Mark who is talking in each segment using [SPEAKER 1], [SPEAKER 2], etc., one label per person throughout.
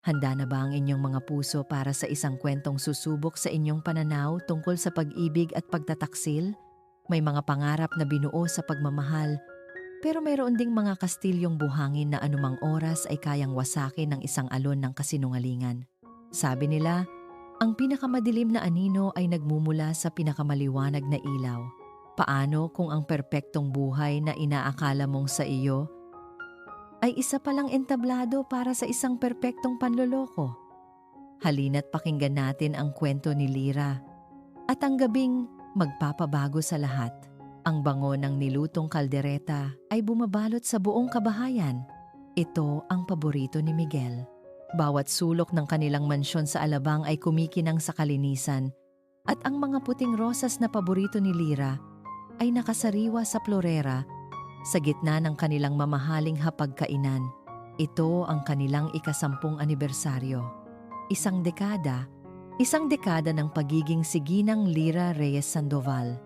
[SPEAKER 1] Handa na ba ang inyong mga puso para sa isang kwentong susubok sa inyong pananaw tungkol sa pag-ibig at pagtataksil? May mga pangarap na binuo sa pagmamahal, pero mayroon ding mga kastilyong buhangin na anumang oras ay kayang wasakin ng isang alon ng kasinungalingan. Sabi nila, ang pinakamadilim na anino ay nagmumula sa pinakamaliwanag na ilaw. Paano kung ang perpektong buhay na inaakala mong sa iyo ay isa palang entablado para sa isang perpektong panloloko? Halina't pakinggan natin ang kwento ni Lyra at ang gabing magpapabago sa lahat. Ang bango ng nilutong kaldereta ay bumabalot sa buong kabahayan. Ito ang paborito ni Miguel. Bawat sulok ng kanilang mansyon sa Alabang ay kumikinang sa kalinisan at ang mga puting rosas na paborito ni Lyra ay nakasariwa sa florera sa gitna ng kanilang mamahaling hapagkainan. Ito ang kanilang ika-10 anibersaryo. Isang dekada ng pagiging siginang Lyra Reyes Sandoval.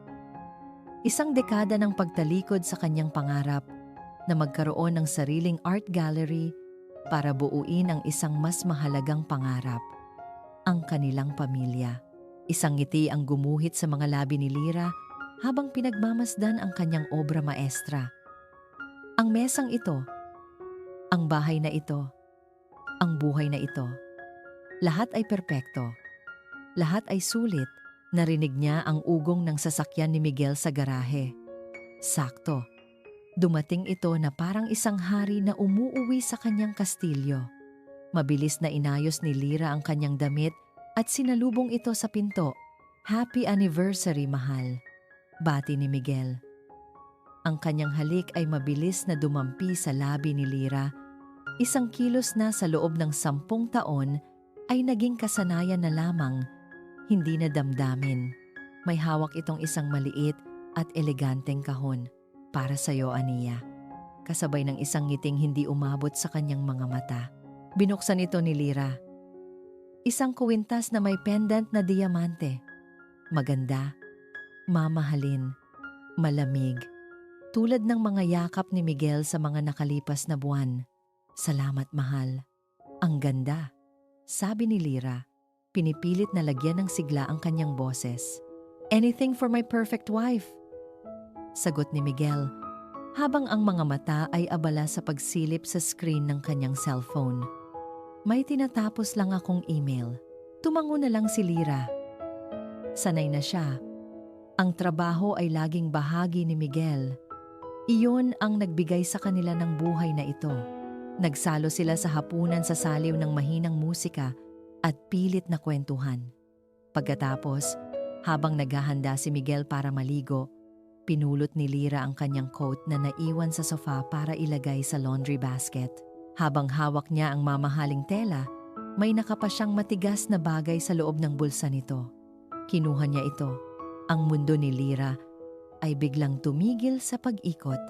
[SPEAKER 1] Isang dekada ng pagtalikod sa kanyang pangarap na magkaroon ng sariling art gallery para buuin ang isang mas mahalagang pangarap, ang kanilang pamilya. Isang ngiti ang gumuhit sa mga labi ni Lyra habang pinagmamasdan ang kanyang obra maestra. Ang mesang ito, ang bahay na ito, ang buhay na ito, lahat ay perpekto. Lahat ay sulit. Narinig niya ang ugong ng sasakyan ni Miguel sa garahe. Sakto. Dumating ito na parang isang hari na umuuwi sa kanyang kastilyo. Mabilis na inayos ni Lyra ang kanyang damit at sinalubong ito sa pinto. Happy anniversary, mahal. Bati ni Miguel. Ang kanyang halik ay mabilis na dumampi sa labi ni Lyra. Isang kilos na sa loob ng 10 taon ay naging kasanayan na lamang, hindi na damdamin. May hawak itong isang maliit at eleganteng kahon. Para sa'yo, Aniya. Kasabay ng isang ngiting hindi umabot sa kanyang mga mata. Binuksan ito ni Lyra. Isang kuwintas na may pendant na diamante. Maganda, mamahalin, malamig. Tulad ng mga yakap ni Miguel sa mga nakalipas na buwan. Salamat, mahal. Ang ganda, sabi ni Lyra. Pinipilit na lagyan ng sigla ang kanyang boses. Anything for my perfect wife, sagot ni Miguel, habang ang mga mata ay abala sa pagsilip sa screen ng kanyang cellphone. May tinatapos lang akong email. Tumango na lang si Lyra. Sanay na siya. Ang trabaho ay laging bahagi ni Miguel. Iyon ang nagbigay sa kanila ng buhay na ito. Nagsalo sila sa hapunan sa saliw ng mahinang musika at pilit na kwentuhan. Pagkatapos, habang naghahanda si Miguel para maligo, pinulot ni Lyra ang kanyang coat na naiwan sa sofa para ilagay sa laundry basket. Habang hawak niya ang mamahaling tela, may nakapasyang matigas na bagay sa loob ng bulsa nito. Kinuha niya ito. Ang mundo ni Lyra ay biglang tumigil sa pag-ikot.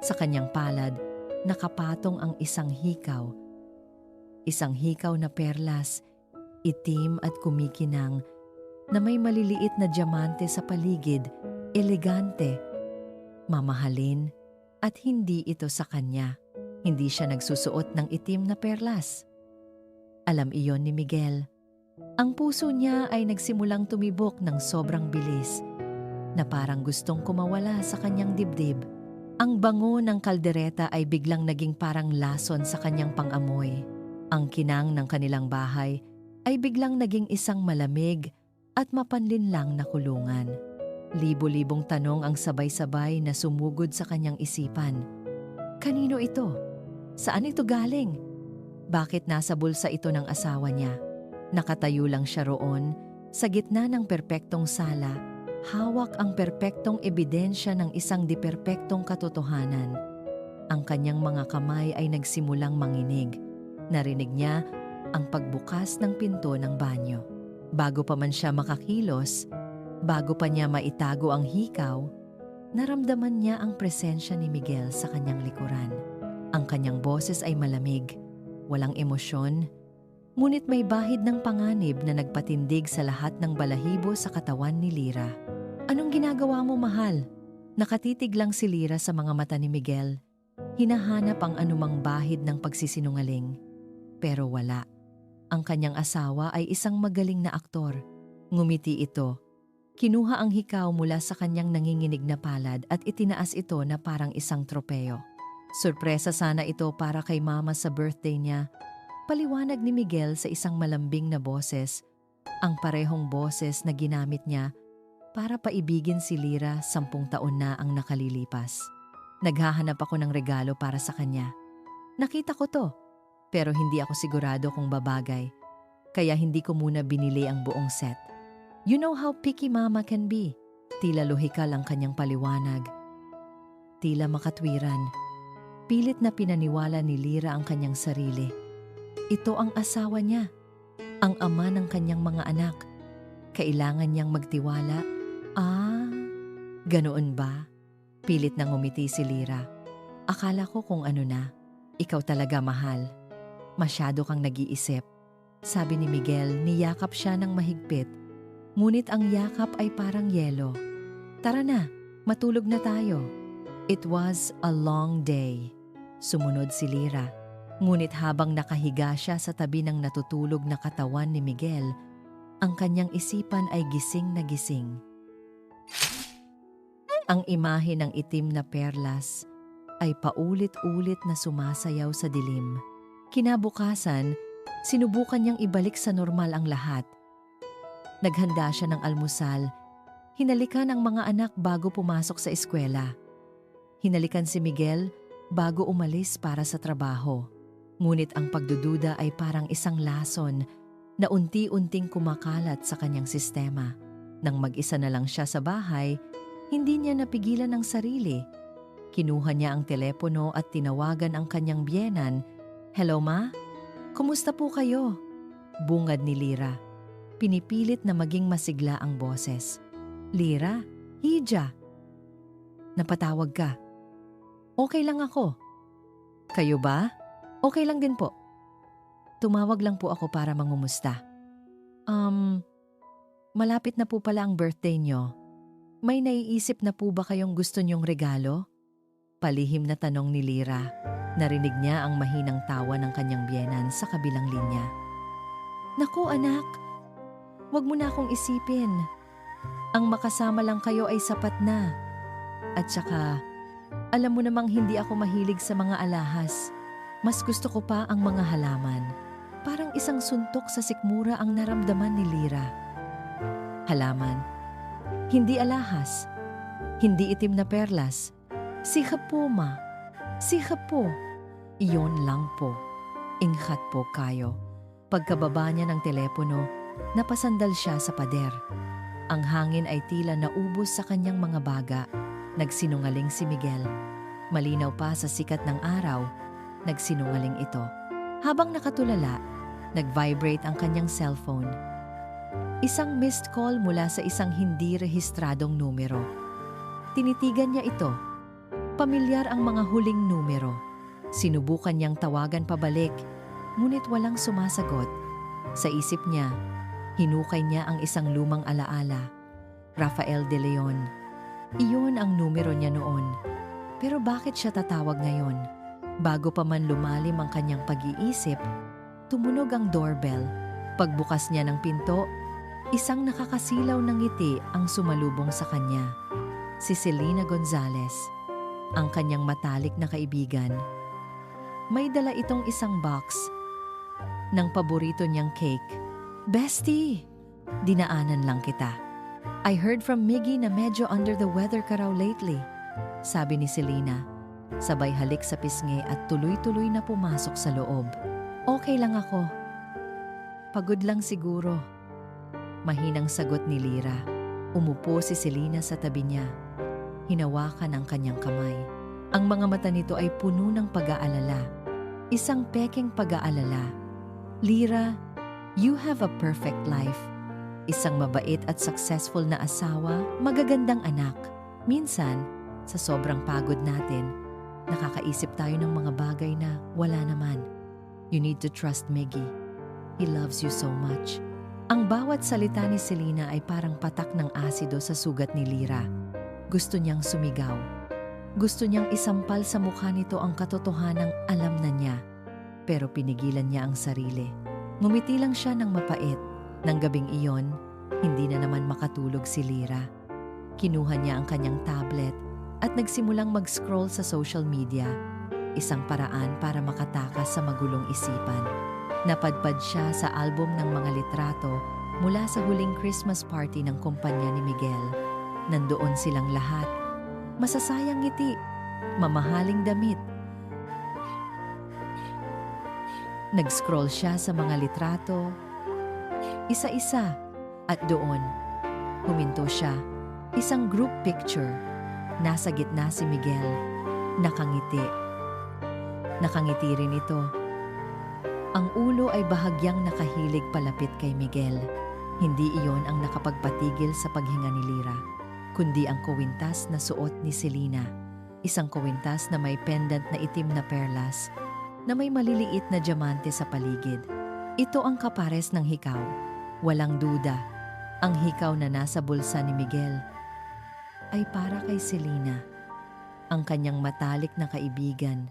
[SPEAKER 1] Sa kanyang palad, nakapatong ang isang hikaw. Isang hikaw na perlas, itim at kumikinang, na may maliliit na diamante sa paligid, elegante, mamahalin, at hindi ito sa kanya. Hindi siya nagsusuot ng itim na perlas. Alam iyon ni Miguel. Ang puso niya ay nagsimulang tumibok ng sobrang bilis, na parang gustong kumawala sa kanyang dibdib. Ang bango ng kaldereta ay biglang naging parang lason sa kanyang pang-amoy. Ang kinang ng kanilang bahay ay biglang naging isang malamig at mapanlinlang na kulungan. Libo-libong tanong ang sabay-sabay na sumugod sa kanyang isipan. Kanino ito? Saan ito galing? Bakit nasa bulsa ito ng asawa niya? Nakatayo lang siya roon, sa gitna ng perpektong sala, hawak ang perpektong ebidensya ng isang di-perpektong katotohanan. Ang kanyang mga kamay ay nagsimulang manginig. Narinig niya ang pagbukas ng pinto ng banyo. Bago pa man siya makakilos, bago pa niya maitago ang hikaw, naramdaman niya ang presensya ni Miguel sa kanyang likuran. Ang kanyang boses ay malamig, walang emosyon, ngunit may bahid ng panganib na nagpatindig sa lahat ng balahibo sa katawan ni Lyra. Anong ginagawa mo, mahal? Nakatitig lang si Lyra sa mga mata ni Miguel. Hinahanap ang anumang bahid ng pagsisinungaling. Pero wala. Ang kanyang asawa ay isang magaling na aktor. Ngumiti ito. Kinuha ang hikaw mula sa kanyang nanginginig na palad at itinaas ito na parang isang tropeo. Sorpresa sana ito para kay mama sa birthday niya. Paliwanag ni Miguel sa isang malambing na boses, ang parehong boses na ginamit niya para paibigin si Lyra 10 taon na ang nakalilipas. Naghahanap ako ng regalo para sa kanya. Nakita ko to, pero hindi ako sigurado kung babagay. Kaya hindi ko muna binili ang buong set. You know how picky mama can be. Tila lohikal ang kanyang paliwanag. Tila makatwiran. Pilit na pinaniwala ni Lyra ang kanyang sarili. Ito ang asawa niya. Ang ama ng kanyang mga anak. Kailangan niyang magtiwala. Ganoon ba? Pilit na ngumiti si Lyra. Akala ko kung ano na. Ikaw talaga mahal. Masyado kang nag-iisip. Sabi ni Miguel, niyakap siya ng mahigpit. Ngunit ang yakap ay parang yelo. Tara na, matulog na tayo. It was a long day. Sumunod si Lyra. Ngunit habang nakahiga siya sa tabi ng natutulog na katawan ni Miguel, ang kanyang isipan ay gising na gising. Ang imahe ng itim na perlas ay paulit-ulit na sumasayaw sa dilim. Kinabukasan, sinubukan niyang ibalik sa normal ang lahat. Naghanda siya ng almusal. Hinalikan ang mga anak bago pumasok sa eskwela. Hinalikan si Miguel bago umalis para sa trabaho. Ngunit ang pagdududa ay parang isang lason na unti-unting kumakalat sa kanyang sistema. Nang mag-isa na lang siya sa bahay, hindi niya napigilan ang sarili. Kinuha niya ang telepono at tinawagan ang kanyang biyenan. Hello ma? Kumusta po kayo? Bungad ni Lyra. Pinipilit na maging masigla ang boses. Lyra? Hija? Napatawag ka. Okay lang ako. Kayo ba? Okay lang din po. Tumawag lang po ako para mangumusta. Malapit na po pala ang birthday nyo. May naiisip na po ba kayong gusto nyong regalo? Palihim na tanong ni Lyra. Narinig niya ang mahinang tawa ng kanyang biyenan sa kabilang linya. Naku anak, wag mo na akong isipin. Ang makasama lang kayo ay sapat na. At saka, alam mo namang hindi ako mahilig sa mga alahas. Mas gusto ko pa ang mga halaman. Parang isang suntok sa sikmura ang naramdaman ni Lyra. Halaman. Hindi alahas. Hindi itim na perlas. Sikap po, ma. Sikap po. Iyon lang po. Ingkat po kayo. Pagkababa niya ng telepono, napasandal siya sa pader. Ang hangin ay tila naubos sa kanyang mga baga. Nagsinungaling si Miguel. Malinaw pa sa sikat ng araw, nagsinungaling ito. Habang nakatulala, nag-vibrate ang kanyang cellphone. Isang missed call mula sa isang hindi rehistradong numero. Tinitigan niya ito. Pamilyar ang mga huling numero. Sinubukan niyang tawagan pabalik, ngunit walang sumasagot. Sa isip niya, hinukay niya ang isang lumang alaala. Rafael De Leon. Iyon ang numero niya noon. Pero bakit siya tatawag ngayon? Bago pa man lumalim ang kanyang pag-iisip, tumunog ang doorbell. Pagbukas niya ng pinto, isang nakakasilaw ng ngiti ang sumalubong sa kanya. Si Selena Gonzalez, ang kanyang matalik na kaibigan. May dala itong isang box ng paborito niyang cake. Bestie, dinaanan lang kita. I heard from Miggy na medyo under the weather ka raw lately, sabi ni Selena. Sabay halik sa pisngi at tuloy-tuloy na pumasok sa loob. Okay lang ako. Pagod lang siguro. Mahinang sagot ni Lyra. Umupo si Selena sa tabi niya. Hinawakan ang kanyang kamay. Ang mga mata nito ay puno ng pag-aalala. Isang pekeng pag-aalala. Lyra, you have a perfect life. Isang mabait at successful na asawa, magagandang anak. Minsan, sa sobrang pagod natin, nakakaisip tayo ng mga bagay na wala naman. You need to trust Miggy. He loves you so much. Ang bawat salita ni Selena ay parang patak ng asido sa sugat ni Lyra. Gusto niyang sumigaw. Gusto niyang isampal sa mukha nito ang katotohanang alam na niya. Pero pinigilan niya ang sarili. Ngumiti lang siya ng mapait. Nang gabing iyon, hindi na naman makatulog si Lyra. Kinuha niya ang kanyang tablet at nagsimulang mag-scroll sa social media, isang paraan para makatakas sa magulong isipan. Napadpad siya sa album ng mga litrato mula sa huling Christmas party ng kumpanya ni Miguel. Nandoon silang lahat. Masasayang ngiti, mamahaling damit. Nag-scroll siya sa mga litrato, isa-isa, at doon, huminto siya. Isang group picture. Nasa gitna si Miguel. Nakangiti. Nakangiti rin ito. Ang ulo ay bahagyang nakahilig palapit kay Miguel. Hindi iyon ang nakapagpatigil sa paghinga ni Lyra, kundi ang kwintas na suot ni Selena. Isang kwintas na may pendant na itim na perlas, na may maliliit na diamante sa paligid. Ito ang kapares ng hikaw. Walang duda, ang hikaw na nasa bulsa ni Miguel ay para kay Selena. Ang kanyang matalik na kaibigan.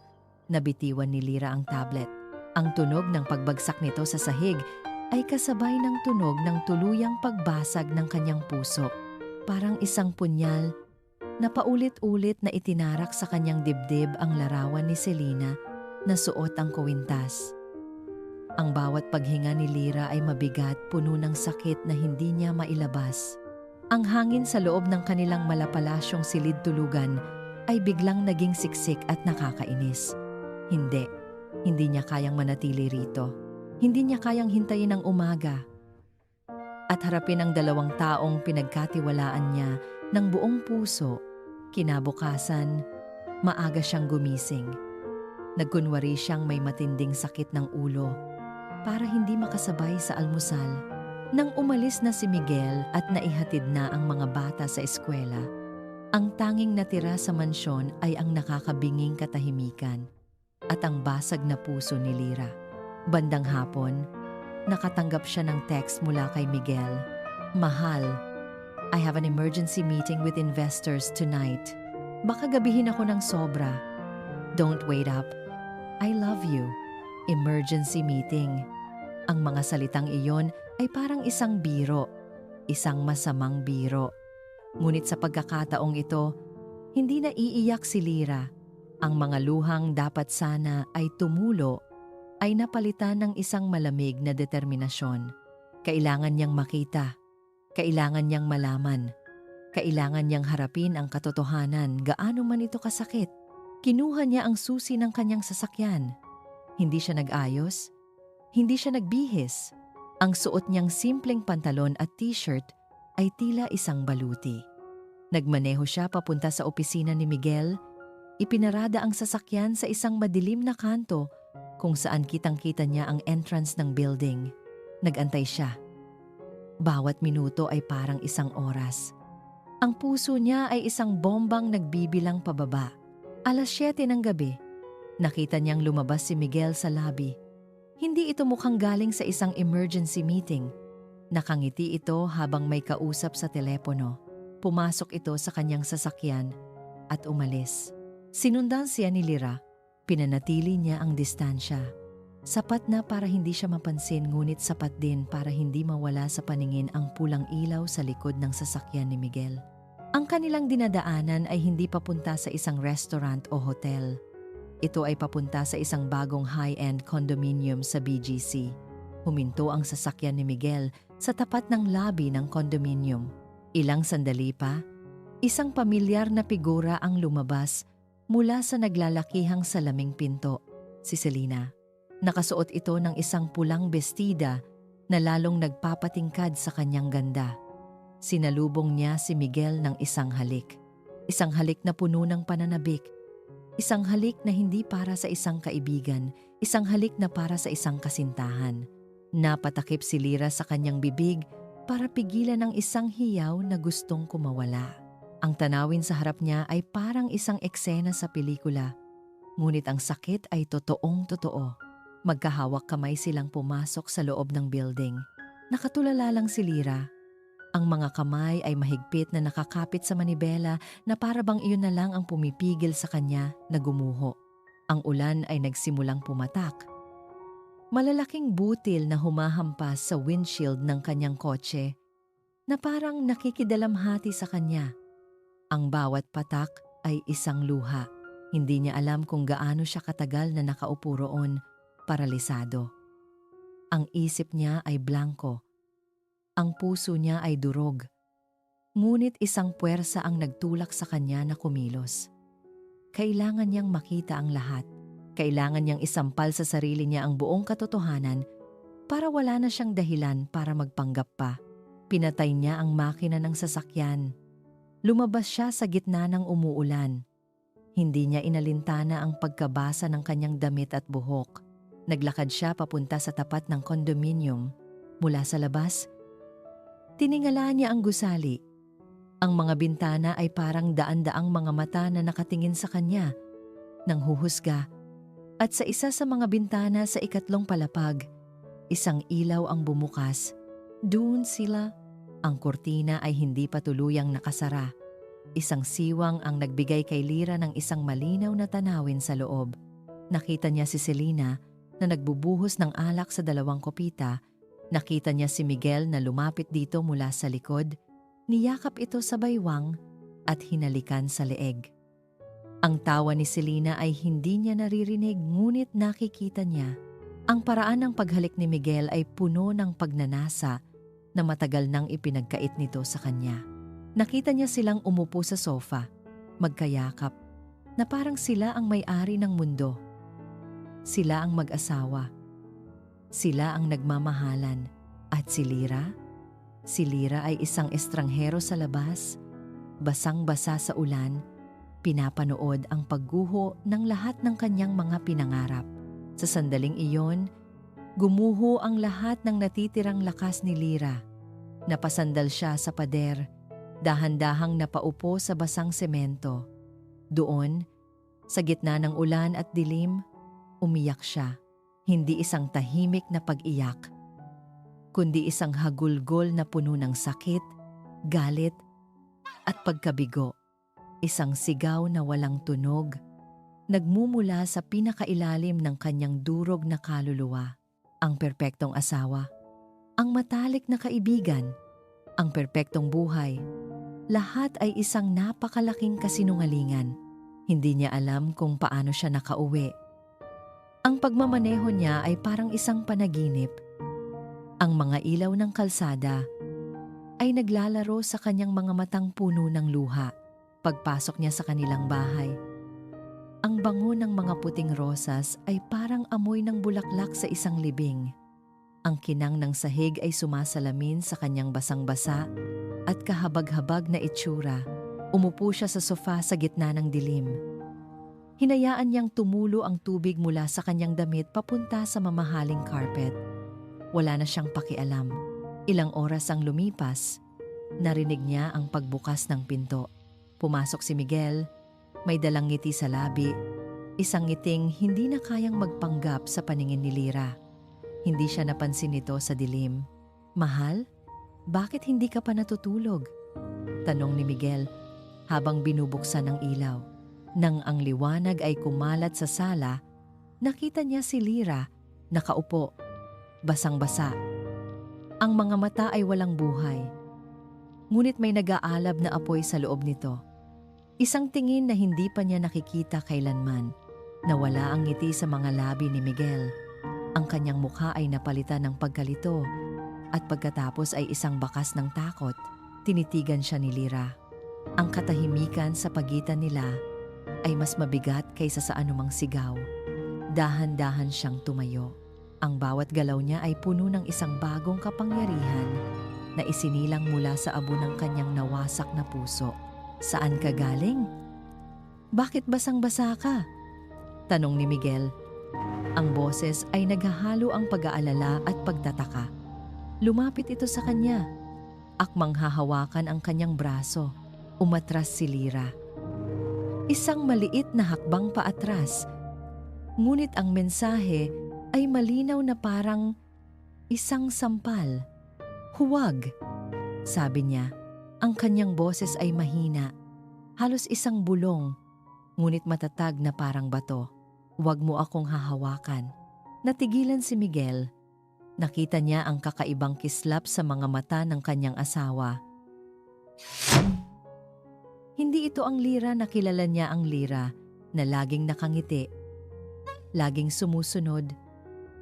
[SPEAKER 1] Nabitiwan ni Lyra ang tablet. Ang tunog ng pagbagsak nito sa sahig ay kasabay ng tunog ng tuluyang pagbasag ng kanyang puso. Parang isang punyal na paulit-ulit na itinarak sa kanyang dibdib ang larawan ni Selena na suot ang kwintas. Ang bawat paghinga ni Lyra ay mabigat, puno ng sakit na hindi niya mailabas. Ang hangin sa loob ng kanilang malapalasyong silid tulugan ay biglang naging siksik at nakakainis. Hindi niya kayang manatili rito. Hindi niya kayang hintayin ang umaga at harapin ang dalawang taong pinagkatiwalaan niya ng buong puso. Kinabukasan, maaga siyang gumising. Nagkunwari siyang may matinding sakit ng ulo para hindi makasabay sa almusal. Nang umalis na si Miguel at naihatid na ang mga bata sa eskwela, ang tanging natira sa mansyon ay ang nakakabinging katahimikan at ang basag na puso ni Lyra. Bandang hapon, nakatanggap siya ng text mula kay Miguel. "Mahal, I have an emergency meeting with investors tonight. Baka gabihin ako ng sobra. Don't wait up. I love you. Emergency meeting." Ang mga salitang iyon ay parang isang biro, isang masamang biro. Ngunit sa pagkakataong ito, hindi na iiyak si Lyra. Ang mga luhang dapat sana ay tumulo ay napalitan ng isang malamig na determinasyon. Kailangan niyang makita, kailangan niyang malaman, kailangan niyang harapin ang katotohanan gaano man ito kasakit. Kinuha niya ang susi ng kanyang sasakyan. Hindi siya nag-ayos, hindi siya nagbihis. Ang suot niyang simpleng pantalon at t-shirt ay tila isang baluti. Nagmaneho siya papunta sa opisina ni Miguel. Ipinarada ang sasakyan sa isang madilim na kanto kung saan kitang-kita niya ang entrance ng building. Nagantay siya. Bawat minuto ay parang isang oras. Ang puso niya ay isang bombang nagbibilang pababa. 7:00 ng gabi. Nakita niyang lumabas si Miguel sa lobby. Hindi ito mukhang galing sa isang emergency meeting. Nakangiti ito habang may kausap sa telepono. Pumasok ito sa kanyang sasakyan at umalis. Sinundan siya ni Lyra. Pinanatili niya ang distansya. Sapat na para hindi siya mapansin, ngunit sapat din para hindi mawala sa paningin ang pulang ilaw sa likod ng sasakyan ni Miguel. Ang kanilang dinadaanan ay hindi papunta sa isang restaurant o hotel. Ito ay papunta sa isang bagong high-end condominium sa BGC. Huminto ang sasakyan ni Miguel sa tapat ng lobby ng condominium. Ilang sandali pa, isang pamilyar na figura ang lumabas mula sa naglalakihang salaming pinto, si Selena. Nakasuot ito ng isang pulang bestida na lalong nagpapatingkad sa kanyang ganda. Sinalubong niya si Miguel ng isang halik. Isang halik na puno ng pananabik. Isang halik na hindi para sa isang kaibigan, isang halik na para sa isang kasintahan. Napatakip si Lyra sa kanyang bibig para pigilan ang isang hiyaw na gustong kumawala. Ang tanawin sa harap niya ay parang isang eksena sa pelikula. Ngunit ang sakit ay totoong-totoo. Magkahawak kamay silang pumasok sa loob ng building. Nakatulala lang si Lyra. Ang mga kamay ay mahigpit na nakakapit sa manibela na para bang iyon na lang ang pumipigil sa kanya na gumuho. Ang ulan ay nagsimulang pumatak. Malalaking butil na humahampas sa windshield ng kanyang kotse na parang nakikidalamhati sa kanya. Ang bawat patak ay isang luha. Hindi niya alam kung gaano siya katagal na nakaupo roon, paralisado. Ang isip niya ay blanko. Ang puso niya ay durog. Ngunit isang puwersa ang nagtulak sa kanya na kumilos. Kailangan niyang makita ang lahat. Kailangan niyang isampal sa sarili niya ang buong katotohanan para wala na siyang dahilan para magpanggap pa. Pinatay niya ang makina ng sasakyan. Lumabas siya sa gitna ng umuulan. Hindi niya inalintana ang pagkabasa ng kanyang damit at buhok. Naglakad siya papunta sa tapat ng condominium. Mula sa labas, tiningalaan niya ang gusali. Ang mga bintana ay parang daan-daang mga mata na nakatingin sa kanya, nanghuhusga. At sa isa sa mga bintana sa ikatlong palapag, isang ilaw ang bumukas. Doon sila. Ang kurtina ay hindi pa tuluyang nakasara. Isang siwang ang nagbigay kay Lyra ng isang malinaw na tanawin sa loob. Nakita niya si Selena na nagbubuhos ng alak sa dalawang kopita. Nakita niya si Miguel na lumapit dito mula sa likod. Niyakap ito sa baywang at hinalikan sa leeg. Ang tawa ni Selena ay hindi niya naririnig, ngunit nakikita niya. Ang paraan ng paghalik ni Miguel ay puno ng pagnanasa na matagal nang ipinagkait nito sa kanya. Nakita niya silang umupo sa sofa, magkayakap, na parang sila ang may-ari ng mundo. Sila ang mag-asawa. Sila ang nagmamahalan. At si Lyra? Si Lyra ay isang estranghero sa labas, basang-basa sa ulan, pinapanood ang pagguho ng lahat ng kanyang mga pinangarap. Sa sandaling iyon, gumuho ang lahat ng natitirang lakas ni Lyra. Napasandal siya sa pader, dahan-dahang napaupo sa basang semento. Doon, sa gitna ng ulan at dilim, umiyak siya. Hindi isang tahimik na pag-iyak, kundi isang hagulgol na puno ng sakit, galit, at pagkabigo. Isang sigaw na walang tunog, nagmumula sa pinakailalim ng kanyang durog na kaluluwa. Ang perpektong asawa, ang matalik na kaibigan, ang perpektong buhay. Lahat ay isang napakalaking kasinungalingan. Hindi niya alam kung paano siya nakauwi. Ang pagmamaneho niya ay parang isang panaginip. Ang mga ilaw ng kalsada ay naglalaro sa kanyang mga matang puno ng luha. Pagpasok niya sa kanilang bahay, ang bango ng mga puting rosas ay parang amoy ng bulaklak sa isang libing. Ang kinang ng sahig ay sumasalamin sa kanyang basang-basa at kahabag-habag na itsura. Umupo siya sa sofa sa gitna ng dilim. Hinayaan niyang tumulo ang tubig mula sa kanyang damit papunta sa mamahaling carpet. Wala na siyang pakialam. Ilang oras ang lumipas, narinig niya ang pagbukas ng pinto. Pumasok si Miguel, may dalang ngiti sa labi, isang ngiting hindi na kayang magpanggap sa paningin ni Lyra. Hindi siya napansin nito sa dilim. "Mahal, bakit hindi ka pa natutulog?" tanong ni Miguel habang binubuksan ang ilaw. Nang ang liwanag ay kumalat sa sala, nakita niya si Lyra nakaupo, basang-basa. Ang mga mata ay walang buhay, ngunit may nag-aalab na apoy sa loob nito. Isang tingin na hindi pa niya nakikita kailanman. Nawala ang ngiti sa mga labi ni Miguel. Ang kanyang mukha ay napalitan ng pagkalito at pagkatapos ay isang bakas ng takot. Tinitigan siya ni Lyra. Ang katahimikan sa pagitan nila ay mas mabigat kaysa sa anumang sigaw. Dahan-dahan siyang tumayo. Ang bawat galaw niya ay puno ng isang bagong kapangyarihan na isinilang mula sa abo ng kanyang nawasak na puso. "Saan ka galing? Bakit basang-basa ka?" tanong ni Miguel. Ang boses ay naghahalo ang pag-aalala at pagtataka. Lumapit ito sa kanya. Akmang hahawakan ang kanyang braso. Umatras si Lyra. Isang maliit na hakbang paatras. Ngunit ang mensahe ay malinaw na parang isang sampal. "Huwag," sabi niya. Ang kanyang boses ay mahina, halos isang bulong, ngunit matatag na parang bato. "Huwag mo akong hahawakan." Natigilan si Miguel. Nakita niya ang kakaibang kislap sa mga mata ng kanyang asawa. Hindi ito ang Lira na kilala niya, ang Lira na laging nakangiti, laging sumusunod,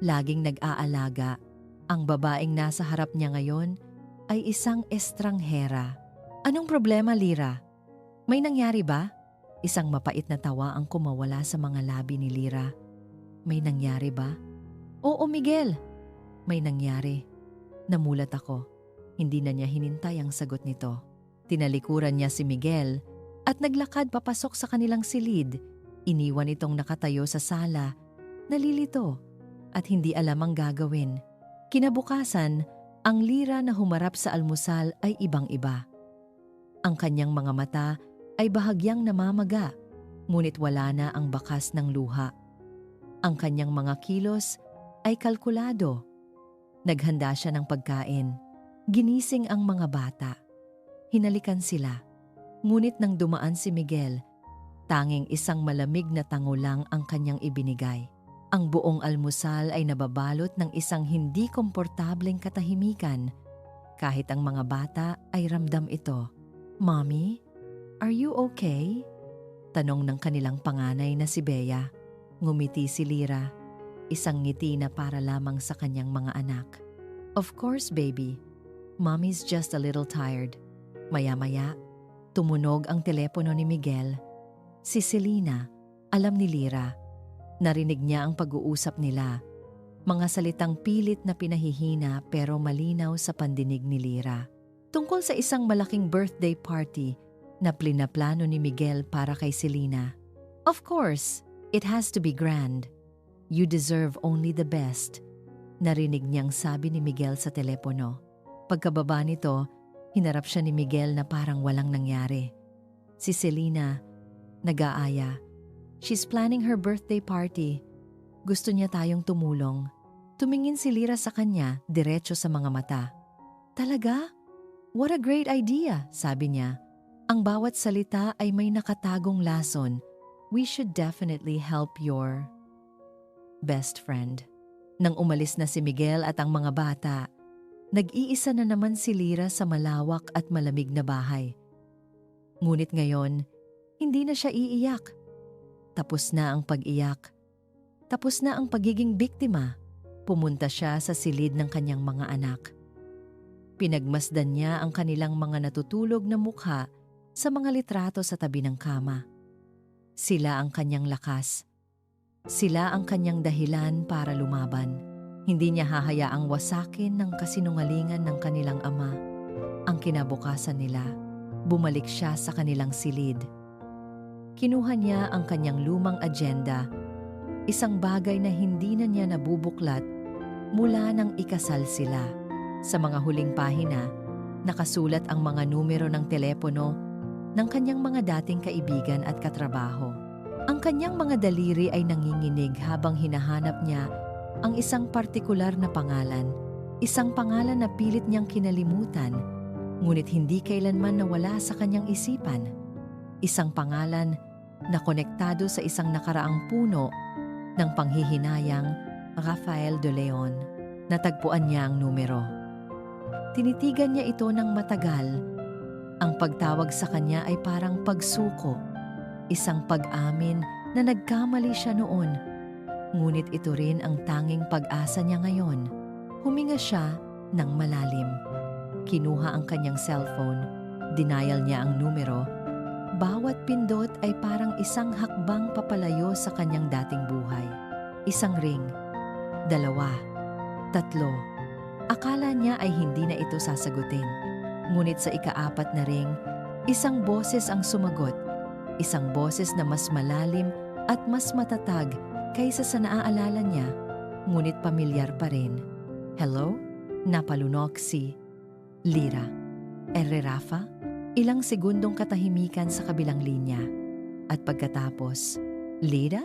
[SPEAKER 1] laging nag-aalaga. Ang babaeng nasa harap niya ngayon ay isang estranghera. Anong problema, Lira? May nangyari ba? Isang mapait na tawa ang kumawala sa mga labi ni Lira. May nangyari ba? Oo, Miguel. May nangyari. Namulat ako. Hindi na niya hinintay ang sagot nito. Tinalikuran niya si Miguel at naglakad papasok sa kanilang silid. Iniwan itong nakatayo sa sala, nalilito at hindi alam ang gagawin. Kinabukasan, ang Lira na humarap sa almusal ay ibang-iba. Ang kanyang mga mata ay bahagyang namamaga, ngunit wala na ang bakas ng luha. Ang kanyang mga kilos ay kalkulado. Naghanda siya ng pagkain. Ginising ang mga bata. Hinalikan sila. Ngunit nang dumaan si Miguel, tanging isang malamig na tango lang ang kanyang ibinigay. Ang buong almusal ay nababalot ng isang hindi komportableng katahimikan. Kahit ang mga bata ay ramdam ito. Mommy, are you okay? Tanong ng kanilang panganay na si Bea. Ngumiti si Lira. Isang ngiti na para lamang sa kanyang mga anak. Of course, baby. Mommy's just a little tired. Maya-maya, tumunog ang telepono ni Miguel. Si Selena, alam ni Lira. Narinig niya ang pag-uusap nila. Mga salitang pilit na pinahihina pero malinaw sa pandinig ni Lira. Tungkol sa isang malaking birthday party na plano ni Miguel para kay Selena. Of course, it has to be grand. You deserve only the best. Narinig niyang sabi ni Miguel sa telepono. Pagkababa nito, hinarap siya ni Miguel na parang walang nangyari. Si Selena, nag-aaya. She's planning her birthday party. Gusto niya tayong tumulong. Tumingin si Lira sa kanya, diretso sa mga mata. Talaga? What a great idea, sabi niya. Ang bawat salita ay may nakatagong lason. We should definitely help your best friend. Nang umalis na si Miguel at ang mga bata, nag-iisa na naman si Lira sa malawak at malamig na bahay. Ngunit ngayon, hindi na siya iiyak. Tapos na ang pag-iyak. Tapos na ang pagiging biktima. Pumunta siya sa silid ng kanyang mga anak. Pinagmasdan niya ang kanilang mga natutulog na mukha sa mga litrato sa tabi ng kama. Sila ang kanyang lakas. Sila ang kanyang dahilan para lumaban. Hindi niya hahayaang wasakin ng kasinungalingan ng kanilang ama. Ang kinabukasan nila, bumalik siya sa kanilang silid. Kinuha niya ang kanyang lumang agenda, isang bagay na hindi na niya nabubuklat mula nang ikasal sila. Sa mga huling pahina, nakasulat ang mga numero ng telepono ng kanyang mga dating kaibigan at katrabaho. Ang kanyang mga daliri ay nanginginig habang hinahanap niya ang isang partikular na pangalan. Isang pangalan na pilit niyang kinalimutan, ngunit hindi kailanman nawala sa kanyang isipan. Isang pangalan na konektado sa isang nakaraang puno ng panghihinayang Rafael de Leon. Natagpuan niya ang numero. Tinitigan niya ito ng matagal. Ang pagtawag sa kanya ay parang pagsuko. Isang pag-amin na nagkamali siya noon. Ngunit ito rin ang tanging pag-asa niya ngayon. Huminga siya ng malalim. Kinuha ang kanyang cellphone. Dinial niya ang numero. Bawat pindot ay parang isang hakbang papalayo sa kanyang dating buhay. Isang ring. 2. 3. Akala niya ay hindi na ito sasagutin. Ngunit sa ika-4 na ring, isang boses ang sumagot. Isang boses na mas malalim at mas matatag kaysa sa naaalala niya, ngunit pamilyar pa rin. Hello? Napalunok si Lira. Rafa? Ilang segundong katahimikan sa kabilang linya. At pagkatapos, Lira?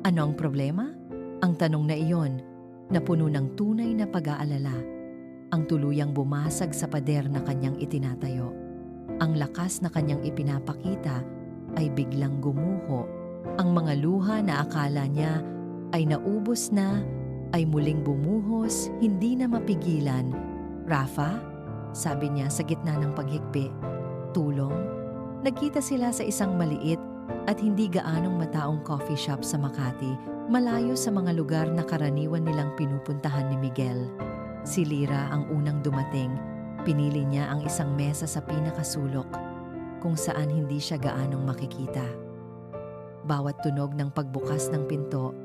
[SPEAKER 1] Ano ang problema? Ang tanong na iyon, na puno ng tunay na pag-aalala, ang tuluyang bumasag sa pader na kanyang itinatayo. Ang lakas na kanyang ipinapakita ay biglang gumuho. Ang mga luha na akala niya ay naubos na ay muling bumuhos, hindi na mapigilan. "Rafa?" sabi niya sa gitna ng paghikbi. "Tulong?" Nagkita sila sa isang maliit at hindi gaanong mataong coffee shop sa Makati, malayo sa mga lugar na karaniwan nilang pinupuntahan ni Miguel. Si Lira ang unang dumating. Pinili niya ang isang mesa sa pinakasulok, kung saan hindi siya gaanong makikita. Bawat tunog ng pagbukas ng pinto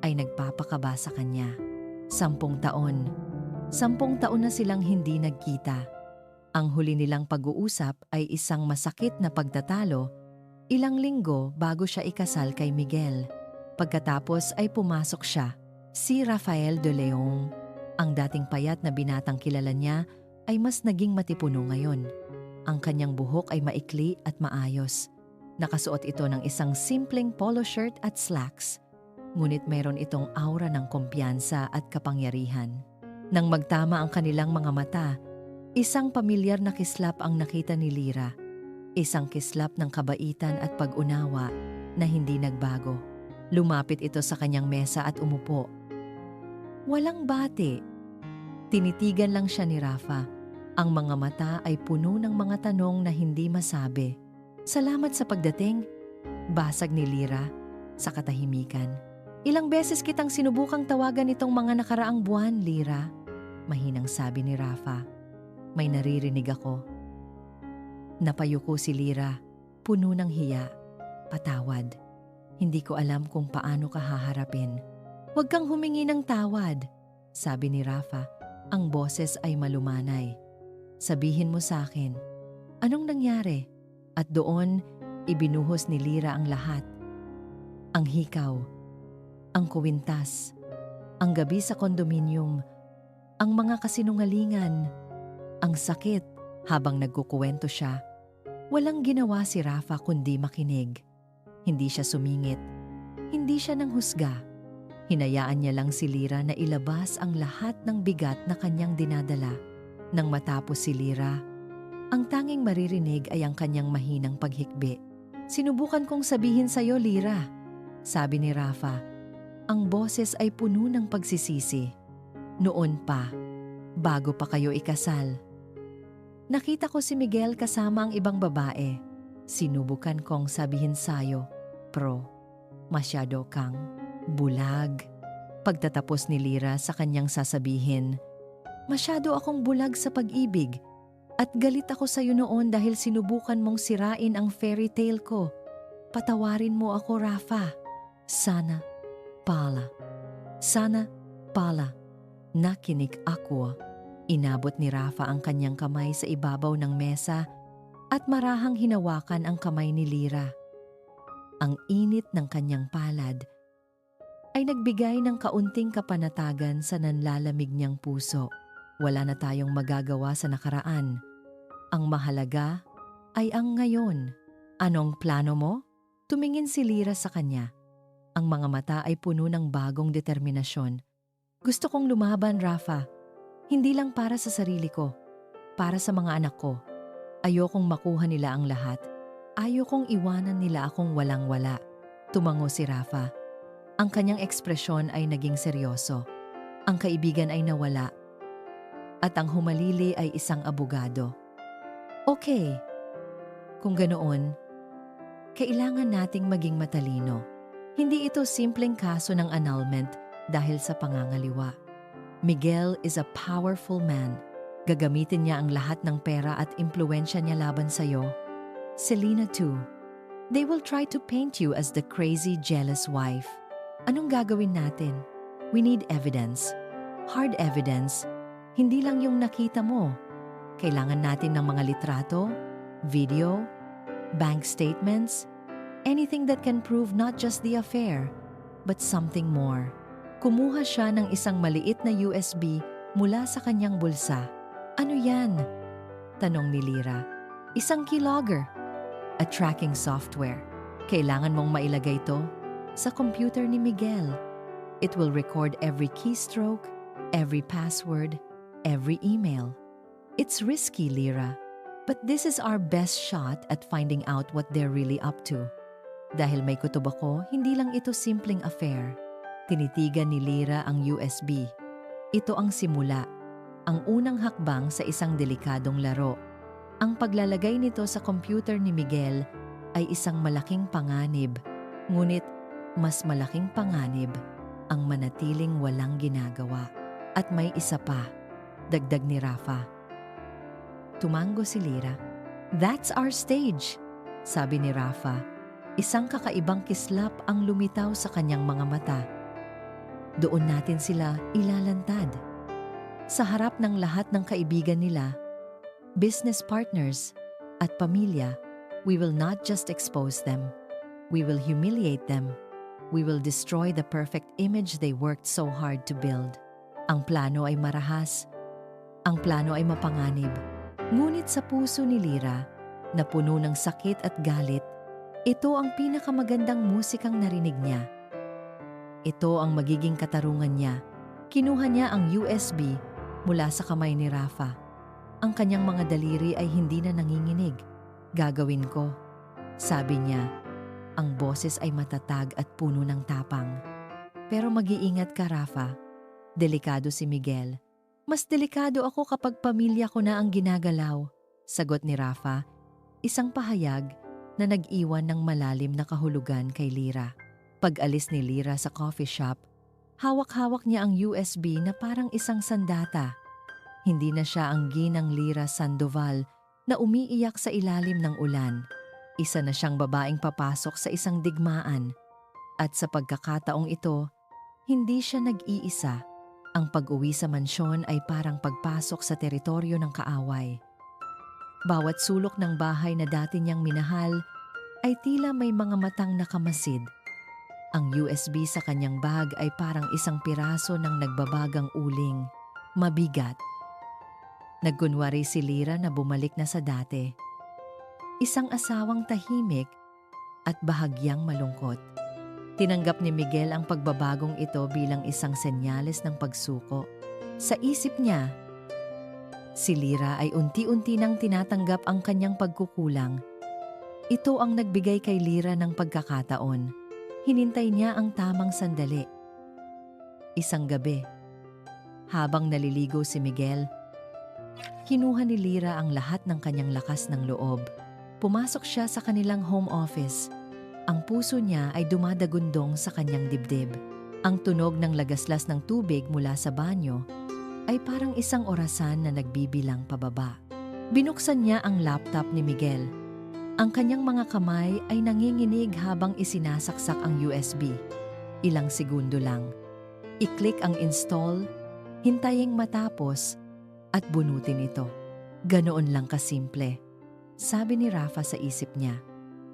[SPEAKER 1] ay nagpapakaba sa kanya. 10 taon. 10 taon na silang hindi nagkita. Ang huli nilang pag-uusap ay isang masakit na pagtatalo, ilang linggo bago siya ikasal kay Miguel. Pagkatapos ay pumasok siya. Si Rafael de Leon, ang dating payat na binatang kilala niya, ay mas naging matipuno ngayon. Ang kanyang buhok ay maikli at maayos. Nakasuot ito ng isang simpleng polo shirt at slacks. Ngunit mayroon itong aura ng kumpiyansa at kapangyarihan. Nang magtama ang kanilang mga mata, isang pamilyar na kislap ang nakita ni Lira. Isang kislap ng kabaitan at pag-unawa na hindi nagbago. Lumapit ito sa kanyang mesa at umupo. Walang bati. Tinitigan lang siya ni Rafa. Ang mga mata ay puno ng mga tanong na hindi masabi. "Salamat sa pagdating," basag ni Lira sa katahimikan. "Ilang beses kitang sinubukang tawagan itong mga nakaraang buwan, Lira," mahinang sabi ni Rafa. "May naririnig ako." Napayuko si Lira, puno ng hiya. "Patawad. Hindi ko alam kung paano ka haharapin." "Huwag kang humingi ng tawad," sabi ni Rafa. Ang boses ay malumanay. "Sabihin mo sa akin, anong nangyari?" At doon, ibinuhos ni Lira ang lahat. Ang hikaw, ang kuwintas, ang gabi sa kondominium, ang mga kasinungalingan, ang sakit. Habang nagkukuwento siya, walang ginawa si Rafa kundi makinig. Hindi siya sumingit, hindi siya nanghusga. Hinayaan niya lang si Lira na ilabas ang lahat ng bigat na kanyang dinadala. Nang matapos si Lira, ang tanging maririnig ay ang kanyang mahinang paghikbi. "Sinubukan kong sabihin sa'yo, Lira," sabi ni Rafa. Ang boses ay puno ng pagsisisi. "Noon pa, bago pa kayo ikasal. Nakita ko si Miguel kasama ang ibang babae. Sinubukan kong sabihin sa'yo, pero masyado kang bulag." Pagtatapos ni Lira sa kanyang sasabihin, "Masyado akong bulag sa pag-ibig at galit ako sa'yo noon dahil sinubukan mong sirain ang fairy tale ko. Patawarin mo ako, Rafa. Sana pala, nakinig ako." Inabot ni Rafa ang kanyang kamay sa ibabaw ng mesa at marahang hinawakan ang kamay ni Lira. Ang init ng kanyang palad ay nagbigay ng kaunting kapanatagan sa nanlalamig niyang puso. Wala na tayong magagawa sa nakaraan. Ang mahalaga ay ang ngayon. "Anong plano mo?" Tumingin si Lira sa kanya. Ang mga mata ay puno ng bagong determinasyon. "Gusto kong lumaban, Rafa. Hindi lang para sa sarili ko, para sa mga anak ko. Ayokong makuha nila ang lahat. Ayokong iwanan nila akong walang-wala." Tumango si Rafa. Ang kanyang ekspresyon ay naging seryoso. Ang kaibigan ay nawala. At ang humalili ay isang abogado. "Okay, kung ganoon, kailangan nating maging matalino. Hindi ito simpleng kaso ng annulment dahil sa pangangaliwa. Miguel is a powerful man. Gagamitin niya ang lahat ng pera at impluensya niya laban sa'yo. Selena too. They will try to paint you as the crazy, jealous wife. Anong gagawin natin? We need evidence. Hard evidence. Hindi lang yung nakita mo. Kailangan natin ng mga litrato, video, bank statements, anything that can prove not just the affair, but something more." Kumuha siya ng isang maliit na USB mula sa kanyang bulsa. "Ano yan?" tanong ni Lira. "Isang keylogger. A tracking software. Kailangan mong mailagay ito sa computer ni Miguel. It will record every keystroke, every password, every email. It's risky, Lira, but this is our best shot at finding out what they're really up to. Dahil may kutob ako, hindi lang ito simpleng affair. Tinitigan ni Lyra ang USB. Ito ang simula, ang unang hakbang sa isang delikadong laro. Ang paglalagay nito sa computer ni Miguel ay isang malaking panganib, ngunit mas malaking panganib ang manatiling walang ginagawa. At may isa pa, dagdag ni Rafa. Tumango si Lyra. "That's our stage," sabi ni Rafa. Isang kakaibang kislap ang lumitaw sa kanyang mga mata. Doon natin sila ilalantad. Sa harap ng lahat ng kaibigan nila, business partners, at pamilya, we will not just expose them. We will humiliate them. We will destroy the perfect image they worked so hard to build. Ang plano ay marahas. Ang plano ay mapanganib. Ngunit sa puso ni Lyra, na puno ng sakit at galit, ito ang pinakamagandang musikang narinig niya. Ito ang magiging katarungan niya. Kinuha niya ang USB mula sa kamay ni Rafa. Ang kanyang mga daliri ay hindi na nanginginig. "Gagawin ko," sabi niya. Ang boses ay matatag at puno ng tapang. "Pero mag-iingat ka, Rafa. Delikado si Miguel." "Mas delikado ako kapag pamilya ko na ang ginagalaw," sagot ni Rafa, isang pahayag na nag-iwan ng malalim na kahulugan kay Lyra. Pag-alis ni Lyra sa coffee shop, hawak-hawak niya ang USB na parang isang sandata. Hindi na siya ang ginang Lyra Sandoval na umiiyak sa ilalim ng ulan. Isa na siyang babaeng papasok sa isang digmaan. At sa pagkakataong ito, hindi siya nag-iisa. Ang pag-uwi sa mansyon ay parang pagpasok sa teritoryo ng kaaway. Bawat sulok ng bahay na dati niyang minahal ay tila may mga matang nakamasid. Ang USB sa kanyang bag ay parang isang piraso ng nagbabagang uling. Mabigat. Nagkunwari si Lyra na bumalik na sa dati. Isang asawang tahimik at bahagyang malungkot. Tinanggap ni Miguel ang pagbabagong ito bilang isang senyales ng pagsuko. Sa isip niya, si Lyra ay unti-unti nang tinatanggap ang kanyang pagkukulang. Ito ang nagbigay kay Lyra ng pagkakataon. Hinintay niya ang tamang sandali. Isang gabi, habang naliligo si Miguel, kinuha ni Lyra ang lahat ng kanyang lakas ng loob. Pumasok siya sa kanilang home office. Ang puso niya ay dumadagundong sa kanyang dibdib. Ang tunog ng lagaslas ng tubig mula sa banyo ay parang isang orasan na nagbibilang pababa. Binuksan niya ang laptop ni Miguel. Ang kanyang mga kamay ay nanginginig habang isinasaksak ang USB. Ilang segundo lang. I-click ang install, hintaying matapos, at bunutin ito. Ganoon lang kasimple, sabi ni Rafa sa isip niya.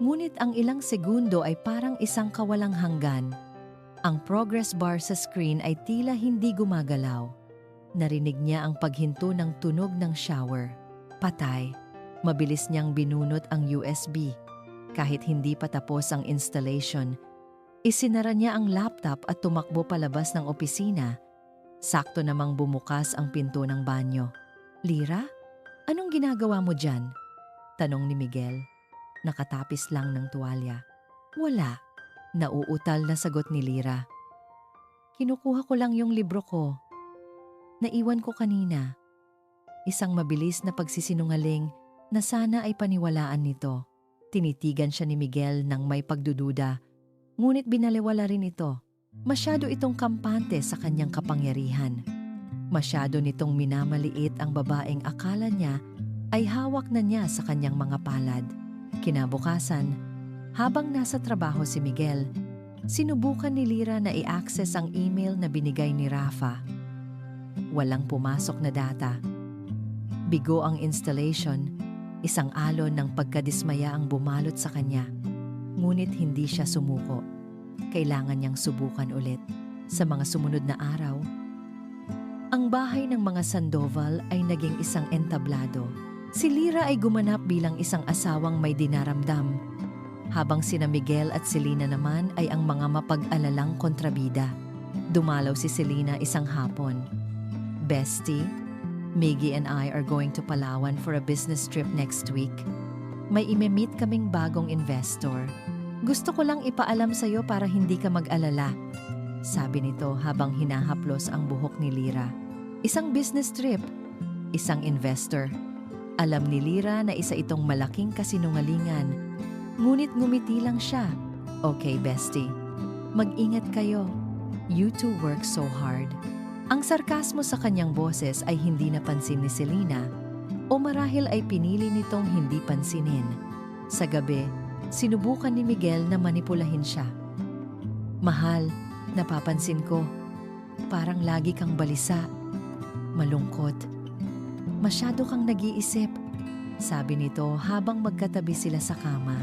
[SPEAKER 1] Ngunit ang ilang segundo ay parang isang kawalang hanggan. Ang progress bar sa screen ay tila hindi gumagalaw. Narinig niya ang paghinto ng tunog ng shower. Patay. Mabilis niyang binunot ang USB. Kahit hindi pa tapos ang installation, isinara niya ang laptop at tumakbo palabas ng opisina. Sakto namang bumukas ang pinto ng banyo. "Lyra, anong ginagawa mo dyan?" tanong ni Miguel. Nakatapis lang ng tuwalya. "Wala," nauutal na sagot ni Lyra. "Kinukuha ko lang yung libro ko. Naiwan ko kanina." Isang mabilis na pagsisinungaling na sana ay paniwalaan nito. Tinitigan siya ni Miguel ng may pagdududa, ngunit binaliwala rin ito. Masyado itong kampante sa kanyang kapangyarihan. Masyado nitong minamaliit ang babaeng akala niya ay hawak na niya sa kanyang mga palad. Kinabukasan, habang nasa trabaho si Miguel, sinubukan ni Lyra na i-access ang email na binigay ni Rafa. Walang pumasok na data. Bigo ang installation. Isang alon ng pagkadismaya ang bumalot sa kanya. Ngunit hindi siya sumuko. Kailangan niyang subukan ulit. Sa mga sumunod na araw, ang bahay ng mga Sandoval ay naging isang entablado. Si Lyra ay gumanap bilang isang asawang may dinaramdam, habang sina Miguel at Selena naman ay ang mga mapag-alalang kontrabida. Dumalaw si Selena isang hapon. "Bestie, Miggy and I are going to Palawan for a business trip next week. May ime-meet kaming bagong investor. Gusto ko lang ipaalam sa'yo para hindi ka mag-alala." sabi nito habang hinahaplos ang buhok ni Lyra. Isang business trip, isang investor. Alam ni Lyra na isa itong malaking kasinungalingan. Ngunit ngumiti lang siya. Okay, bestie. Mag-ingat kayo. You two work so hard. Ang sarkasmo sa kanyang boses ay hindi napansin ni Selena o marahil ay pinili nitong hindi pansinin. Sa gabi, sinubukan ni Miguel na manipulahin siya. Mahal, napapansin ko, parang lagi kang balisa, malungkot. Masyado kang nag-iisip, sabi nito habang magkatabi sila sa kama.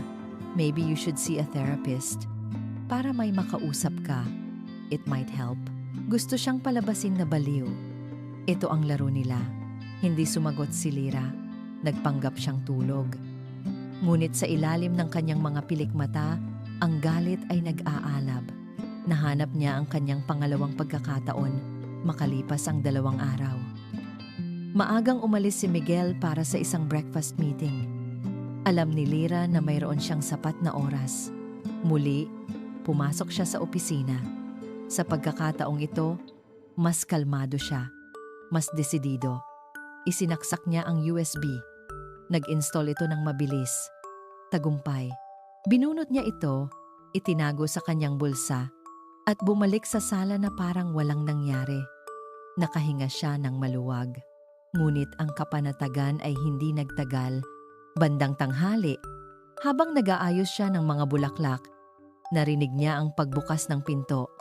[SPEAKER 1] Maybe you should see a therapist para may makausap ka. It might help. Gusto siyang palabasin na baliw. Ito ang laro nila. Hindi sumagot si Lyra. Nagpanggap siyang tulog. Ngunit sa ilalim ng kanyang mga pilikmata, ang galit ay nag-aalab. Nahanap niya ang kanyang pangalawang pagkakataon, makalipas ang 2 araw. Maagang umalis si Miguel para sa isang breakfast meeting. Alam ni Lyra na mayroon siyang sapat na oras. Muli, pumasok siya sa opisina. Sa pagkakataong ito, mas kalmado siya, mas desidido. Isinaksak niya ang USB. Nag-install ito ng mabilis. Tagumpay. Binunot niya ito, itinago sa kanyang bulsa, at bumalik sa sala na parang walang nangyari. Nakahinga siya ng maluwag. Ngunit ang kapanatagan ay hindi nagtagal. Bandang tanghali, habang nag-aayos siya ng mga bulaklak, narinig niya ang pagbukas ng pinto.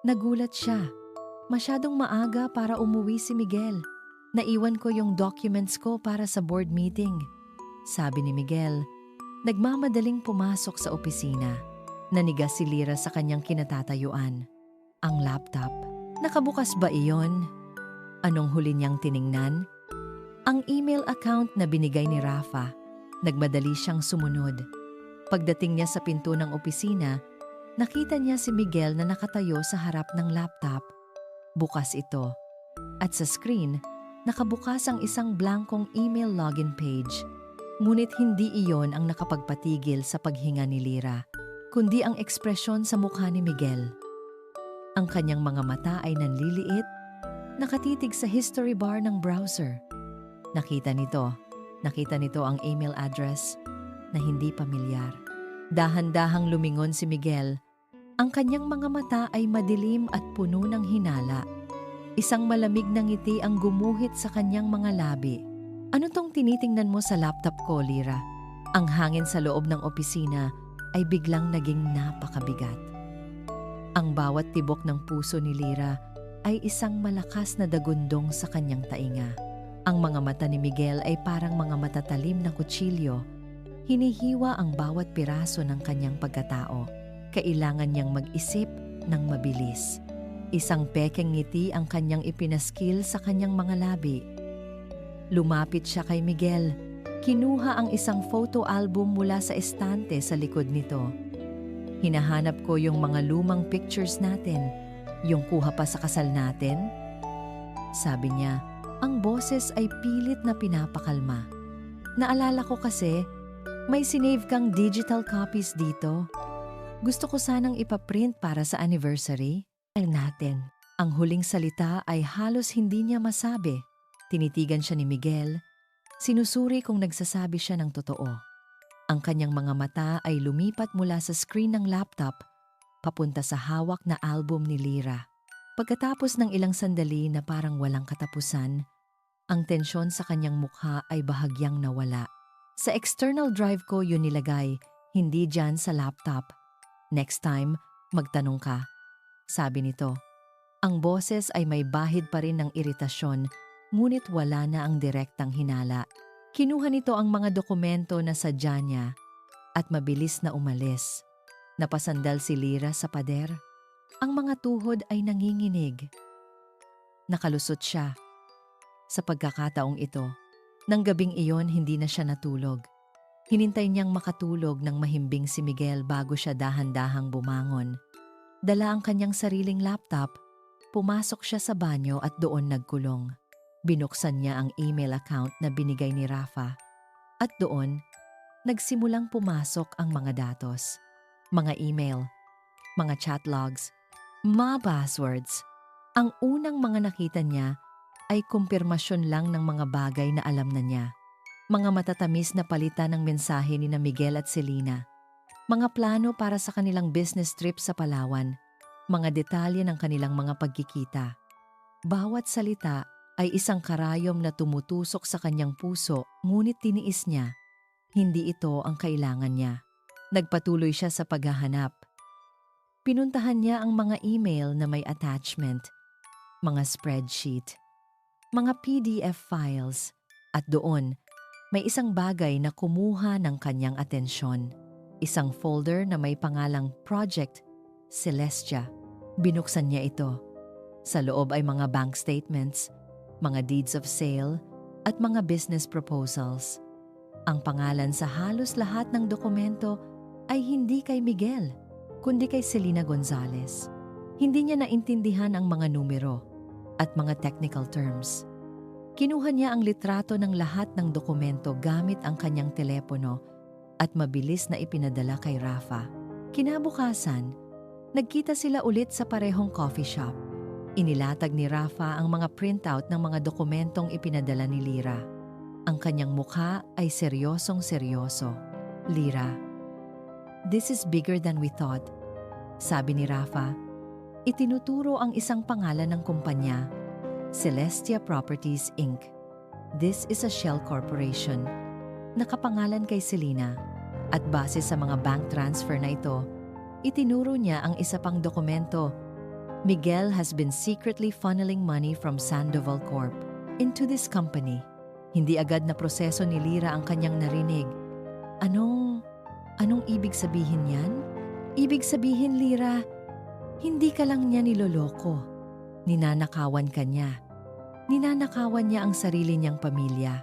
[SPEAKER 1] Nagulat siya. Masyadong maaga para umuwi si Miguel. Naiwan ko yung documents ko para sa board meeting, sabi ni Miguel. Nagmamadaling pumasok sa opisina. Nanigas si Lyra sa kanyang kinatatayuan. Ang laptop. Nakabukas ba iyon? Anong huli niyang tiningnan? Ang email account na binigay ni Rafa. Nagmadali siyang sumunod. Pagdating niya sa pinto ng opisina, nakita niya si Miguel na nakatayo sa harap ng laptop. Bukas ito. At sa screen, nakabukas ang isang blankong email login page. Ngunit hindi iyon ang nakapagpatigil sa paghinga ni Lyra, kundi ang ekspresyon sa mukha ni Miguel. Ang kanyang mga mata ay nanliliit, nakatitig sa history bar ng browser. Nakita nito ang email address na hindi pamilyar. Dahan-dahang lumingon si Miguel. Ang kanyang mga mata ay madilim at puno ng hinala. Isang malamig na ngiti ang gumuhit sa kanyang mga labi. Ano tong tinitingnan mo sa laptop ko, Lyra? Ang hangin sa loob ng opisina ay biglang naging napakabigat. Ang bawat tibok ng puso ni Lyra ay isang malakas na dagundong sa kanyang tainga. Ang mga mata ni Miguel ay parang mga matatalim na kutsilyo. Hinihiwa ang bawat piraso ng kanyang pagkatao. Kailangan niyang mag-isip ng mabilis. Isang pekeng ngiti ang kanyang ipinaskil sa kanyang mga labi. Lumapit siya kay Miguel. Kinuha ang isang photo album mula sa estante sa likod nito. Hinahanap ko yung mga lumang pictures natin. Yung kuha pa sa kasal natin? Sabi niya, ang boses ay pilit na pinapakalma. Naalala ko kasi, may sinave kang digital copies dito. Gusto ko sanang ipaprint para sa anniversary natin. Ang huling salita ay halos hindi niya masabi. Tinitigan siya ni Miguel. Sinusuri kung nagsasabi siya ng totoo. Ang kanyang mga mata ay lumipat mula sa screen ng laptop papunta sa hawak na album ni Lyra. Pagkatapos ng ilang sandali na parang walang katapusan, ang tensyon sa kanyang mukha ay bahagyang nawala. Sa external drive ko yun nilagay, hindi dyan sa laptop. Next time, magtanong ka, sabi nito. Ang boses ay may bahid pa rin ng iritasyon, ngunit wala na ang direktang hinala. Kinuha nito ang mga dokumento na sadya niya at mabilis na umalis. Napasandal si Lyra sa pader. Ang mga tuhod ay nanginginig. Nakalusot siya. Sa pagkakataong ito, nang gabing iyon hindi na siya natulog. Hinintay niyang makatulog ng mahimbing si Miguel bago siya dahan-dahang bumangon. Dala ang kanyang sariling laptop, pumasok siya sa banyo at doon nagkulong. Binuksan niya ang email account na binigay ni Rafa. At doon, nagsimulang pumasok ang mga datos. Mga email, mga chat logs, Mga buzzwords. Ang unang mga nakita niya ay kumpirmasyon lang ng mga bagay na alam na niya. Mga matatamis na palitan ng mensahe ni na Miguel at Selena. Mga plano para sa kanilang business trip sa Palawan. Mga detalye ng kanilang mga pagkikita. Bawat salita ay isang karayom na tumutusok sa kanyang puso, ngunit tiniis niya. Hindi ito ang kailangan niya. Nagpatuloy siya sa paghahanap. Pinuntahan niya ang mga email na may attachment, mga spreadsheet, mga PDF files, at doon may isang bagay na kumuha ng kanyang atensyon. Isang folder na may pangalang Project Celestia. Binuksan niya ito. Sa loob ay mga bank statements, mga deeds of sale, at mga business proposals. Ang pangalan sa halos lahat ng dokumento ay hindi kay Miguel, kundi kay Selena Gonzalez. Hindi niya naintindihan ang mga numero at mga technical terms. Kinuha niya ang litrato ng lahat ng dokumento gamit ang kanyang telepono at mabilis na ipinadala kay Rafa. Kinabukasan, nagkita sila ulit sa parehong coffee shop. Inilatag ni Rafa ang mga printout ng mga dokumentong ipinadala ni Lyra. Ang kanyang mukha ay seryosong-seryoso. Lyra, "This is bigger than we thought," sabi ni Rafa. Itinuturo ang isang pangalan ng kumpanya, Celestia Properties Inc. This is a shell corporation. Nakapangalan kay Selena at base sa mga bank transfer na ito, itinuro niya ang isa pang dokumento. Miguel has been secretly funneling money from Sandoval Corp into this company. Hindi agad na proseso ni Lyra ang kanyang narinig. Anong ibig sabihin yan? Ibig sabihin, Lyra, hindi ka lang niya niloloko. Ninanakawan ka niya. Ninanakawan niya ang sarili niyang pamilya.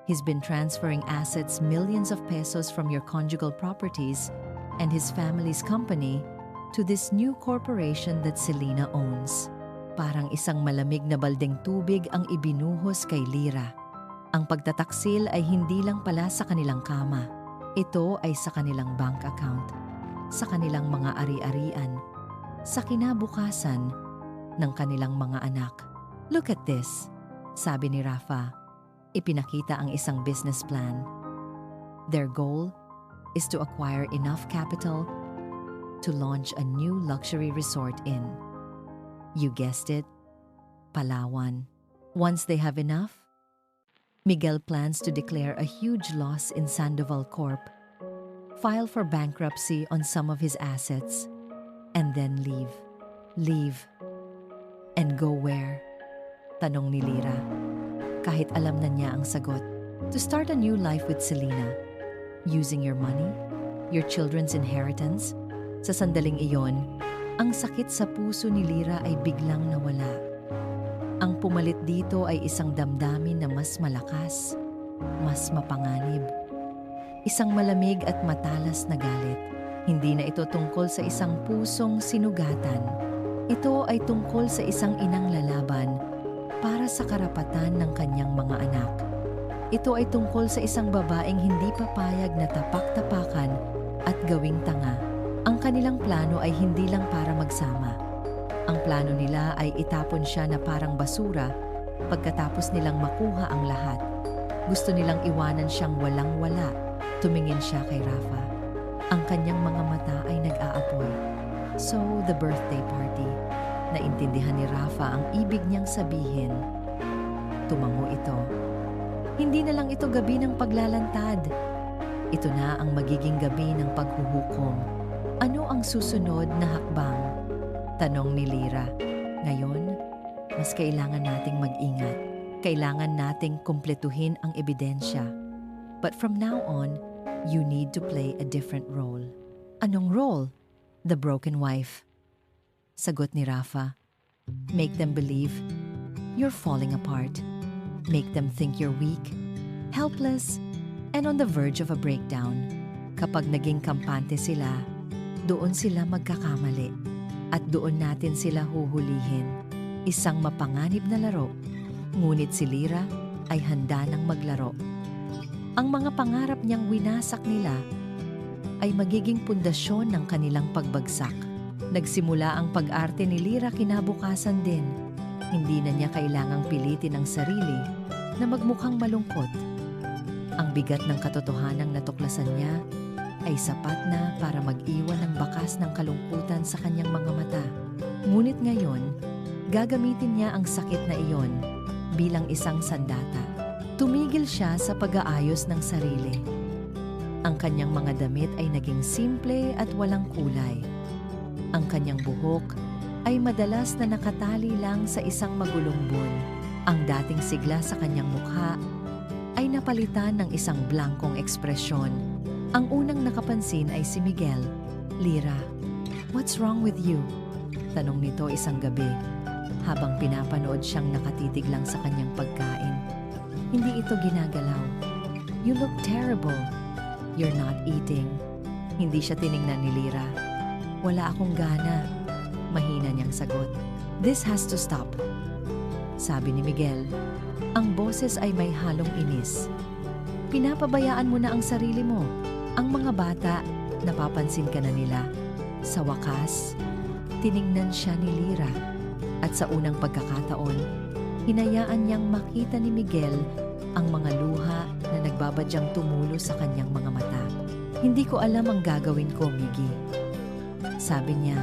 [SPEAKER 1] He's been transferring assets millions of pesos from your conjugal properties and his family's company to this new corporation that Selena owns. Parang isang malamig na baldeng tubig ang ibinuhos kay Lyra. Ang pagtataksil ay hindi lang pala sa kanilang kama. Ito ay sa kanilang bank account, sa kanilang mga ari-arian, sa kinabukasan ng kanilang mga anak. "Look at this," sabi ni Rafa. Ipinakita ang isang business plan. Their goal is to acquire enough capital to launch a new luxury resort in, you guessed it, Palawan. Once they have enough, Miguel plans to declare a huge loss in Sandoval Corp, file for bankruptcy on some of his assets, and then leave. Leave. And go where? Tanong ni Lyra. Kahit alam na niya ang sagot. To start a new life with Selena. Using your money, your children's inheritance. Sa sandaling iyon, ang sakit sa puso ni Lyra ay biglang nawala. Ang pumalit dito ay isang damdamin na mas malakas, mas mapanganib. Isang malamig at matalas na galit. Hindi na ito tungkol sa isang pusong sinugatan. Ito ay tungkol sa isang inang lalaban para sa karapatan ng kanyang mga anak. Ito ay tungkol sa isang babaeng hindi papayag na tapak-tapakan at gawing tanga. Ang kanilang plano ay hindi lang para magsama. Ang plano nila ay itapon siya na parang basura pagkatapos nilang makuha ang lahat. Gusto nilang iwanan siyang walang-wala. Tumingin siya kay Rafa. Ang kanyang mga mata ay nag-aapoy. So, the birthday party. Naintindihan ni Rafa ang ibig niyang sabihin. Tumango ito. Hindi na lang ito gabi ng paglalantad. Ito na ang magiging gabi ng paghuhukom. Ano ang susunod na hakbang? Tanong ni Lyra. Ngayon, mas kailangan nating mag-ingat. Kailangan nating kumpletuhin ang ebidensya. But from now on, you need to play a different role. Anong role? The broken wife. Sagot ni Rafa. Make them believe you're falling apart. Make them think you're weak, helpless, and on the verge of a breakdown. Kapag naging kampante sila, doon sila magkakamali. At doon natin sila huhulihin. Isang mapanganib na laro. Ngunit si Lyra ay handa nang maglaro. Ang mga pangarap niyang winasak nila ay magiging pundasyon ng kanilang pagbagsak. Nagsimula ang pag-arte ni Lira kinabukasan din. Hindi na niya kailangang pilitin ang sarili na magmukhang malungkot. Ang bigat ng katotohanang natuklasan niya ay sapat na para mag-iwan ng bakas ng kalungkutan sa kanyang mga mata. Ngunit ngayon, gagamitin niya ang sakit na iyon bilang isang sandata. Tumigil siya sa pag-aayos ng sarili. Ang kanyang mga damit ay naging simple at walang kulay. Ang kanyang buhok ay madalas na nakatali lang sa isang magulong buwan. Ang dating sigla sa kanyang mukha ay napalitan ng isang blankong ekspresyon. Ang unang nakapansin ay si Miguel. "Lira, what's wrong with you?" Tanong nito isang gabi habang pinapanood siyang nakatitig lang sa kanyang pagkain. Hindi ito ginagalaw. "You look terrible. You're not eating." Hindi siya tiningnan ni Lira. "Wala akong gana." Mahina niyang sagot. "This has to stop." Sabi ni Miguel. Ang boses ay may halong inis. "Pinapabayaan mo na ang sarili mo. Ang mga bata, napapansin ka na nila." Sa wakas, tiningnan siya ni Lira. At sa unang pagkakataon, hinayaan niyang makita ni Miguel ang mga luha na nagbabadyang tumulo sa kanyang mga mata. "Hindi ko alam ang gagawin ko, Miggy." Sabi niya.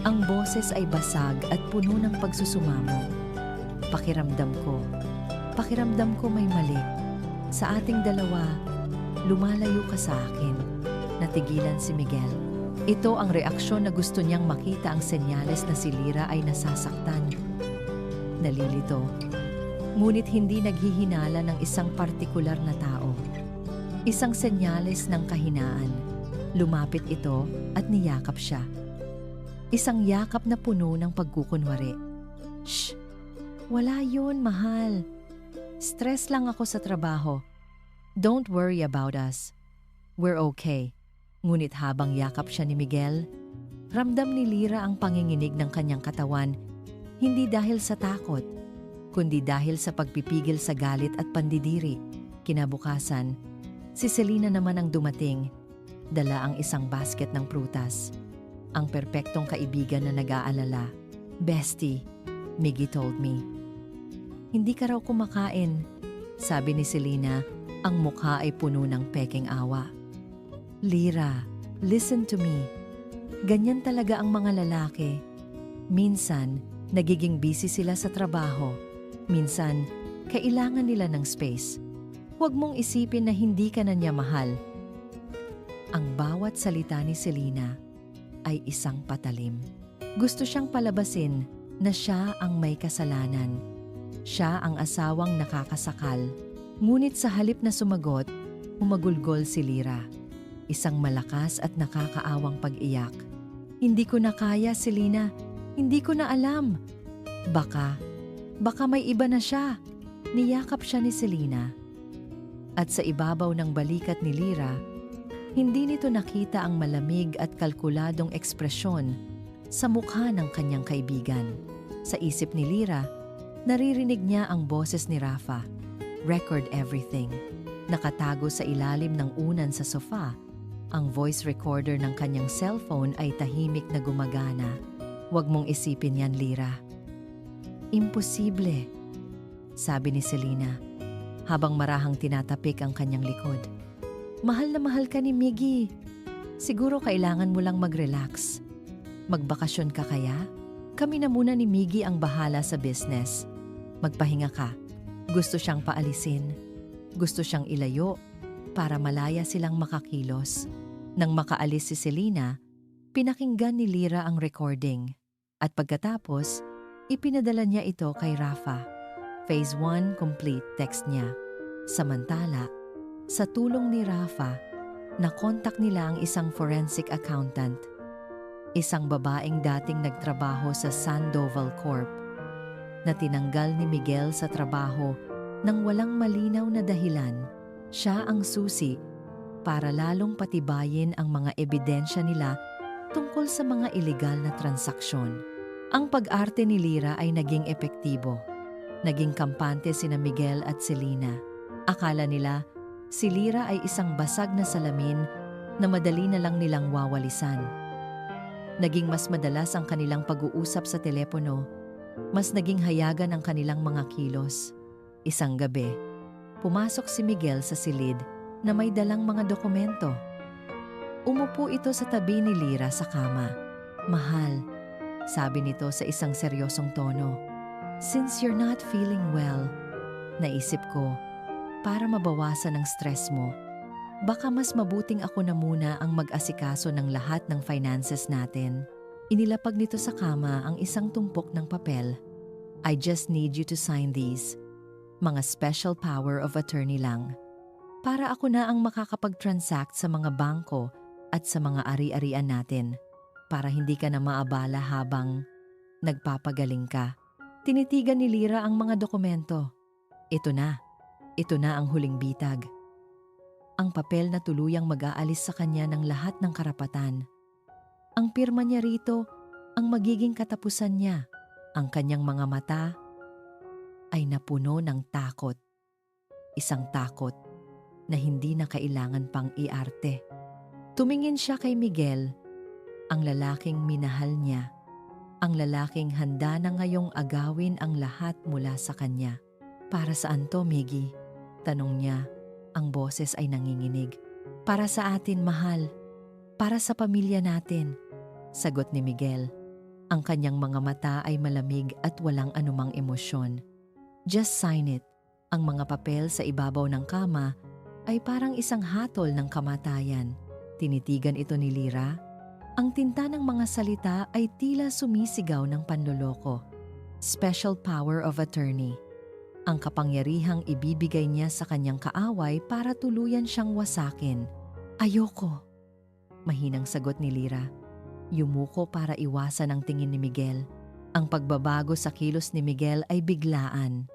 [SPEAKER 1] Ang boses ay basag at puno ng pagsusumamo. Pakiramdam ko may mali. Sa ating dalawa, lumalayo ka sa akin." Natigilan si Miguel. Ito ang reaksyon na gusto niyang makita, ang senyales na si Lira ay nasasaktan. Nalilito. Ngunit hindi naghihinala ng isang partikular na tao. Isang senyales ng kahinaan. Lumapit ito at niyakap siya. Isang yakap na puno ng pagkukunwari. "Shh! Wala yun, mahal. Stress lang ako sa trabaho. Don't worry about us. We're okay." Ngunit habang yakap siya ni Miguel, ramdam ni Lira ang panginginig ng kanyang katawan, hindi dahil sa takot, kundi dahil sa pagpipigil sa galit at pandidiri. Kinabukasan, si Selena naman ang dumating, dala ang isang basket ng prutas. Ang perpektong kaibigan na nag-aalala. "Bestie," Miggy told me. "Hindi ka raw kumakain," sabi ni Selena, ang mukha ay puno ng pekeng awa. "Lira, listen to me. Ganyan talaga ang mga lalaki. Minsan, nagiging busy sila sa trabaho. Minsan, kailangan nila ng space. Huwag mong isipin na hindi ka na niya mahal." Ang bawat salita ni Selena ay isang patalim. Gusto siyang palabasin na siya ang may kasalanan. Siya ang asawang nakakasakal. Ngunit sa halip na sumagot, umagulgol si Lira. Isang malakas at nakakaawang pag-iyak. "Hindi ko na kaya, Selena. Hindi ko na alam. Baka may iba na siya." Niyakap siya ni Selena. At sa ibabaw ng balikat ni Lira, hindi nito nakita ang malamig at kalkuladong ekspresyon sa mukha ng kanyang kaibigan. Sa isip ni Lira, naririnig niya ang boses ni Rafa. Record everything. Nakatago sa ilalim ng unan sa sofa, ang voice recorder ng kanyang cellphone ay tahimik na gumagana. "Huwag mong isipin yan, Lira." "Imposible," sabi ni Selena, habang marahang tinatapik ang kanyang likod. "Mahal na mahal ka ni Miggy. Siguro kailangan mo lang mag-relax. Magbakasyon ka kaya? Kami na muna ni Miggy ang bahala sa business. Magpahinga ka." Gusto siyang paalisin. Gusto siyang ilayo para malaya silang makakilos. Nang makaalis si Selena, pinakinggan ni Lira ang recording. At pagkatapos, ipinadala niya ito kay Rafa. Phase 1 complete, text niya. Samantala, sa tulong ni Rafa, nakontak nila ang isang forensic accountant. Isang babaeng dating nagtrabaho sa Sandoval Corp. Na tinanggal ni Miguel sa trabaho nang walang malinaw na dahilan. Siya ang susi para lalong patibayin ang mga ebidensya nila tungkol sa mga ilegal na transaksyon. Ang pag-arte ni Lira ay naging epektibo. Naging kampante sina Miguel at Selena. Akala nila si Lira ay isang basag na salamin na madali na lang nilang wawalisan. Naging mas madalas ang kanilang pag-uusap sa telepono, mas naging hayagan ang kanilang mga kilos. Isang gabi, pumasok si Miguel sa silid na may dalang mga dokumento. Umupo ito sa tabi ni Lyra sa kama. "Mahal," sabi nito sa isang seryosong tono. "Since you're not feeling well, naisip ko, para mabawasan ang stress mo, baka mas mabuting ako na muna ang mag-asikaso ng lahat ng finances natin." Inilapag nito sa kama ang isang tumpok ng papel. "I just need you to sign these. Mga special power of attorney lang. Para ako na ang makakapag-transact sa mga bangko at sa mga ari-arian natin. Para hindi ka na maabala habang nagpapagaling ka." Tinitigan ni Lyra ang mga dokumento. Ito na ang huling bitag. Ang papel na tuluyang mag-aalis sa kanya ng lahat ng karapatan. Ang pirma niya rito, ang magiging katapusan niya. Ang kanyang mga mata ay napuno ng takot. Isang takot na hindi na kailangan pang iarte. Tumingin siya kay Miguel, ang lalaking minahal niya, ang lalaking handa na ngayong agawin ang lahat mula sa kanya. "Para saan to, Miggy?" tanong niya. Ang boses ay nanginginig. "Para sa atin, mahal. Para sa pamilya natin," sagot ni Miguel. Ang kanyang mga mata ay malamig at walang anumang emosyon. "Just sign it." Ang mga papel sa ibabaw ng kama ay parang isang hatol ng kamatayan. Tinitigan ito ni Lyra. Ang tinta ng mga salita ay tila sumisigaw ng panloloko. Special power of attorney. Ang kapangyarihang ibibigay niya sa kanyang kaaway para tuluyan siyang wasakin. "Ayoko," mahinang sagot ni Lyra. Yumuko para iwasan ang tingin ni Miguel. Ang pagbabago sa kilos ni Miguel ay biglaan.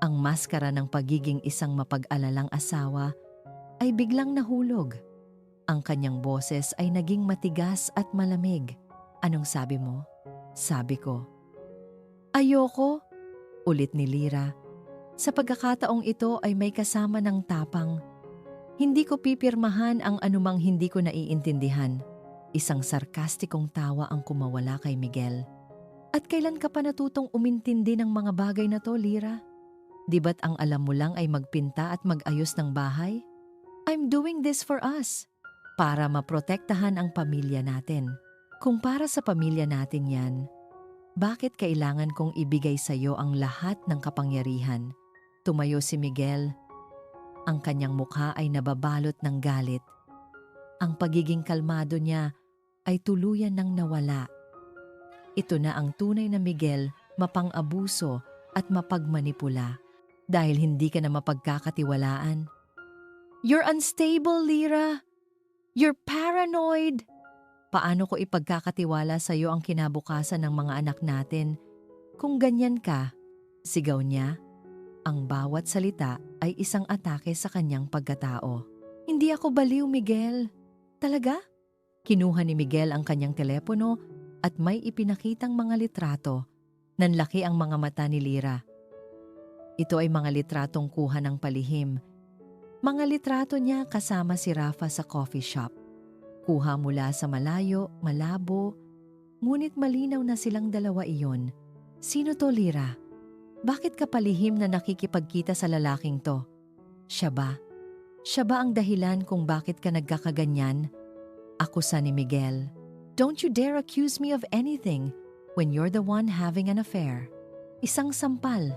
[SPEAKER 1] Ang maskara ng pagiging isang mapag-alalang asawa ay biglang nahulog. Ang kanyang boses ay naging matigas at malamig. "Anong sabi mo?" Sabi ko. "Ayoko," ulit ni Lyra. Sa pagkakataong ito ay may kasama ng tapang. "Hindi ko pipirmahan ang anumang hindi ko naiintindihan." Isang sarkastikong tawa ang kumawala kay Miguel. "At kailan ka pa natutong umintindi ng mga bagay na to, Lyra? Di ba't ang alam mo lang ay magpinta at mag-ayos ng bahay? I'm doing this for us. Para maprotektahan ang pamilya natin. Kung para sa pamilya natin yan, bakit kailangan kong ibigay sa iyo ang lahat ng kapangyarihan?" Tumayo si Miguel. Ang kanyang mukha ay nababalot ng galit. Ang pagiging kalmado niya ay tuluyan ng nawala. Ito na ang tunay na Miguel, mapang-abuso at mapagmanipula. Dahil hindi ka na mapagkakatiwalaan. "You're unstable, Lyra. You're paranoid." "Paano ko ipagkakatiwala sa iyo ang kinabukasan ng mga anak natin kung ganyan ka?" sigaw niya. Ang bawat salita ay isang atake sa kanyang pagkatao. "Hindi ako baliw, Miguel." "Talaga?" Kinuha ni Miguel ang kanyang telepono at may ipinakitang mga litrato. Nanlaki ang mga mata ni Lyra. Ito ay mga litratong kuha ng palihim. Mga litrato niya kasama si Rafa sa coffee shop. Kuha mula sa malayo, malabo, ngunit malinaw na silang dalawa iyon. "Sino to, Lyra? Bakit ka palihim na nakikipagkita sa lalaking to? Siya ba? Siya ba ang dahilan kung bakit ka nagkakaganyan?" Akusa ni Miguel. "Don't you dare accuse me of anything when you're the one having an affair." Isang sampal.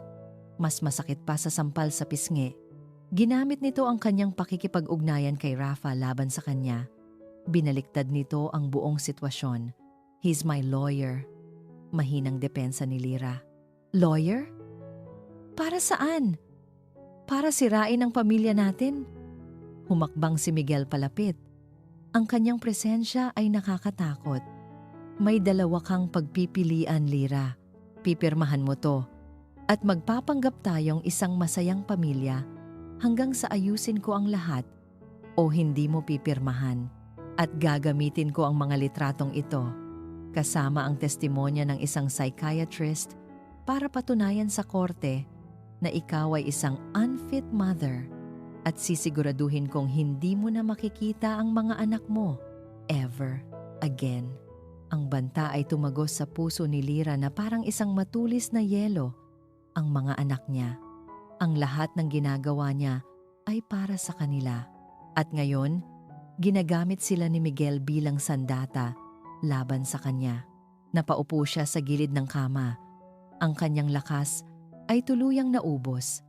[SPEAKER 1] Mas masakit pa sa sampal sa pisngi. Ginamit nito ang kanyang pakikipag-ugnayan kay Rafa laban sa kanya. Binaliktad nito ang buong sitwasyon. "He's my lawyer." Mahinang depensa ni Lyra. "Lawyer? Para saan? Para sirain ang pamilya natin?" Humakbang si Miguel palapit. Ang kanyang presensya ay nakakatakot. "May dalawa kang pagpipilian, Lyra. Pipirmahan mo to. At magpapanggap tayong isang masayang pamilya hanggang sa ayusin ko ang lahat, o hindi mo pipirmahan. At gagamitin ko ang mga litratong ito, kasama ang testimonya ng isang psychiatrist para patunayan sa korte na ikaw ay isang unfit mother at sisiguraduhin kong hindi mo na makikita ang mga anak mo ever again." Ang banta ay tumagos sa puso ni Lyra na parang isang matulis na yelo. Ang mga anak niya, ang lahat ng ginagawa niya ay para sa kanila. At ngayon, ginagamit sila ni Miguel bilang sandata laban sa kanya. Napaupo siya sa gilid ng kama. Ang kanyang lakas ay tuluyang naubos.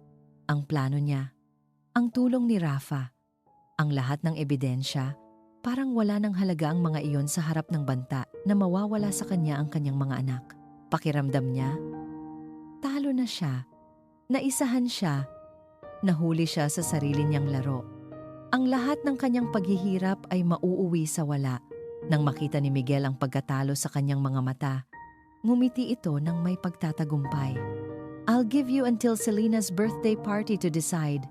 [SPEAKER 1] Ang plano niya, ang tulong ni Rafa, ang lahat ng ebidensya, parang wala ng halaga ang mga iyon sa harap ng banta na mawawala sa kanya ang kanyang mga anak. Pakiramdam niya, talo na siya, naisahan siya, nahuli siya sa sarili niyang laro. Ang lahat ng kanyang paghihirap ay mauuwi sa wala. Nang makita ni Miguel ang pagkatalo sa kanyang mga mata, ngumiti ito ng may pagtatagumpay. I'll give you until Selina's birthday party to decide.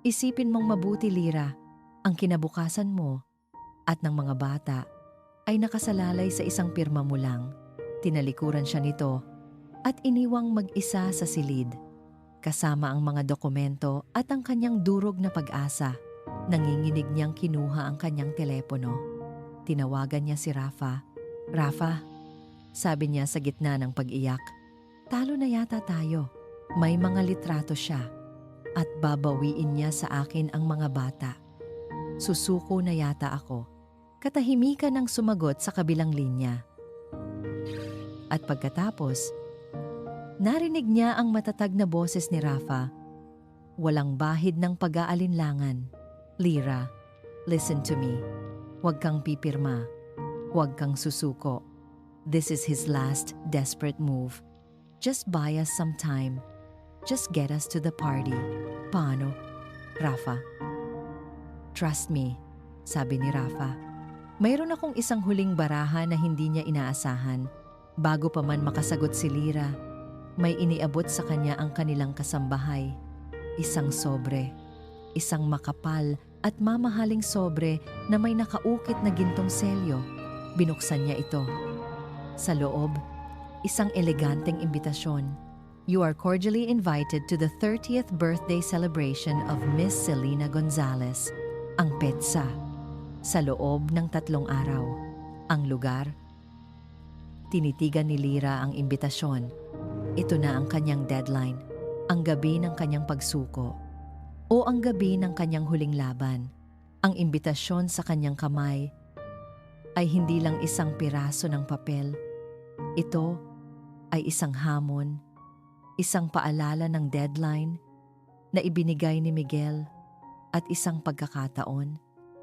[SPEAKER 1] Isipin mong mabuti, Lyra, ang kinabukasan mo at ng mga bata ay nakasalalay sa isang pirma mo lang. Tinalikuran siya nito at iniwang mag-isa sa silid, kasama ang mga dokumento at ang kanyang durog na pag-asa. Nanginginig niyang kinuha ang kanyang telepono. Tinawagan niya si Rafa. Rafa, sabi niya sa gitna ng pag-iyak, talo na yata tayo. May mga litrato siya at babawiin niya sa akin ang mga bata. Susuko na yata ako. Katahimikan ang sumagot sa kabilang linya. At pagkatapos, narinig niya ang matatag na boses ni Rafa. Walang bahid ng pag-aalinlangan. Lyra, listen to me. Huwag kang pipirma. Huwag kang susuko. This is his last desperate move. Just buy us some time. Just get us to the party. Paano, Rafa? Trust me, sabi ni Rafa. Mayroon akong isang huling baraha na hindi niya inaasahan. Bago pa man makasagot si Lyra, may iniabot sa kanya ang kanilang kasambahay. Isang sobre, isang makapal at mamahaling sobre na may nakaukit na gintong selyo. Binuksan niya ito. Sa loob, isang eleganteng imbitasyon. You are cordially invited to the 30th birthday celebration of Miss Selina Gonzalez. Ang petsa. Sa loob ng 3 araw. Ang lugar. Tinitigan ni Lyra ang imbitasyon. Ito na ang kanyang deadline. Ang gabi ng kanyang pagsuko. O ang gabi ng kanyang huling laban. Ang imbitasyon sa kanyang kamay ay hindi lang isang piraso ng papel. Ito ay isang hamon, isang paalala ng deadline na ibinigay ni Miguel at isang pagkakataon.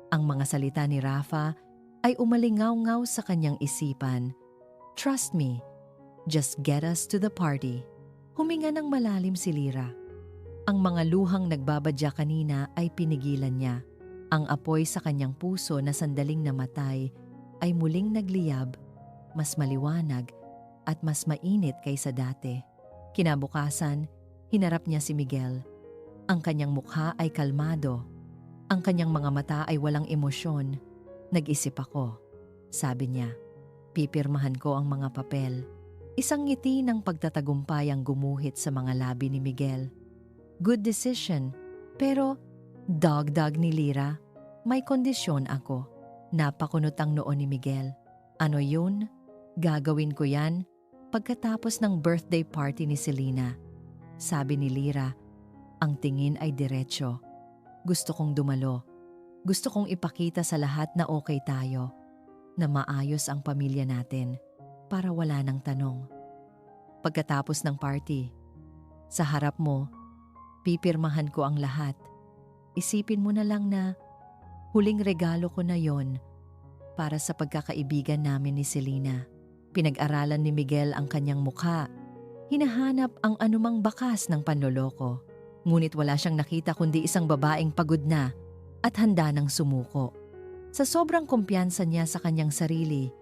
[SPEAKER 1] Ang mga salita ni Rafa ay umalingaw-ngaw sa kanyang isipan. Trust me, just get us to the party. Huminga ng malalim si Lyra. Ang mga luhang nagbabadya kanina ay pinigilan niya. Ang apoy sa kanyang puso na sandaling namatay ay muling nagliyab, mas maliwanag at mas mainit kaysa dati. Kinabukasan, hinarap niya si Miguel. Ang kanyang mukha ay kalmado. Ang kanyang mga mata ay walang emosyon. Nag-isip ako, sabi niya. Pipirmahan ko ang mga papel. Isang ngiti ng pagtatagumpay ang gumuhit sa mga labi ni Miguel. Good decision, pero dagdag ni Lyra, may kondisyon ako. Napakunot ang noo ni Miguel. Ano yun? Gagawin ko yan pagkatapos ng birthday party ni Selina. Sabi ni Lyra, ang tingin ay diretsyo. Gusto kong dumalo. Gusto kong ipakita sa lahat na okay tayo, na maayos ang pamilya natin para wala ng tanong. Pagkatapos ng party, sa harap mo, pipirmahan ko ang lahat. Isipin mo na lang na huling regalo ko na yon para sa pagkakaibigan namin ni Selina. Pinag-aralan ni Miguel ang kanyang mukha. Hinahanap ang anumang bakas ng panloloko. Ngunit wala siyang nakita kundi isang babaeng pagod na at handa ng sumuko. Sa sobrang kumpiyansa niya sa kanyang sarili,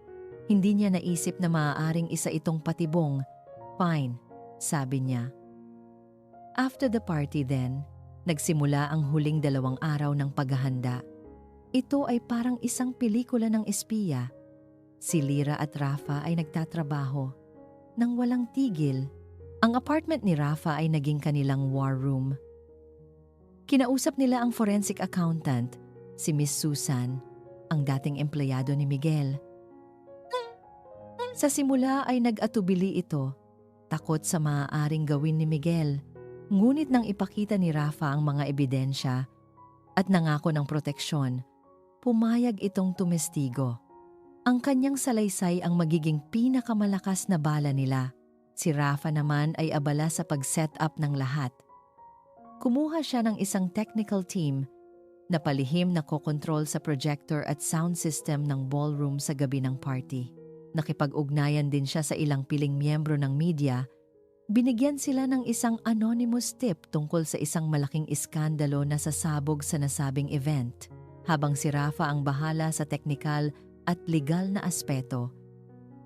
[SPEAKER 1] hindi niya naisip na maaaring isa itong patibong. Fine, sabi niya. After the party then, nagsimula ang huling 2 araw ng paghahanda. Ito ay parang isang pelikula ng espiya. Si Lyra at Rafa ay nagtatrabaho. Nang walang tigil, ang apartment ni Rafa ay naging kanilang war room. Kinausap nila ang forensic accountant, si Miss Susan, ang dating empleyado ni Miguel. Sa simula ay nag-atubili ito, takot sa maaaring gawin ni Miguel. Ngunit nang ipakita ni Rafa ang mga ebidensya at nangako ng proteksyon, pumayag itong tumestigo. Ang kanyang salaysay ang magiging pinakamalakas na bala nila. Si Rafa naman ay abala sa pag-set up ng lahat. Kumuha siya ng isang technical team na palihim na kokontrol sa projector at sound system ng ballroom sa gabi ng party. Nakipag-ugnayan din siya sa ilang piling miyembro ng media. Binigyan sila ng isang anonymous tip tungkol sa isang malaking iskandalo na sasabog sa nasabing event. Habang si Rafa ang bahala sa teknikal at legal na aspeto,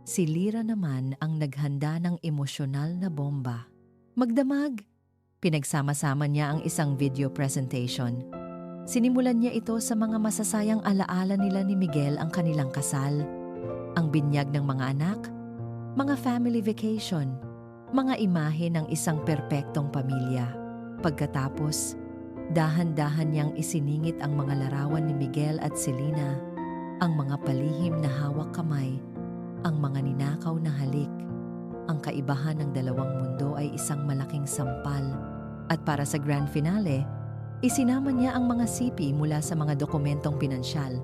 [SPEAKER 1] si Lira naman ang naghanda ng emosyonal na bomba. Magdamag, pinagsama-sama niya ang isang video presentation. Sinimulan niya ito sa mga masasayang alaala nila ni Miguel, ang kanilang kasal, ang binyag ng mga anak, mga family vacation, mga imahe ng isang perpektong pamilya. Pagkatapos, dahan-dahan niyang isiningit ang mga larawan ni Miguel at Selena, ang mga palihim na hawak kamay, ang mga ninakaw na halik. Ang kaibahan ng dalawang mundo ay isang malaking sampal. At para sa grand finale, isinama niya ang mga sipi mula sa mga dokumentong pinansyal,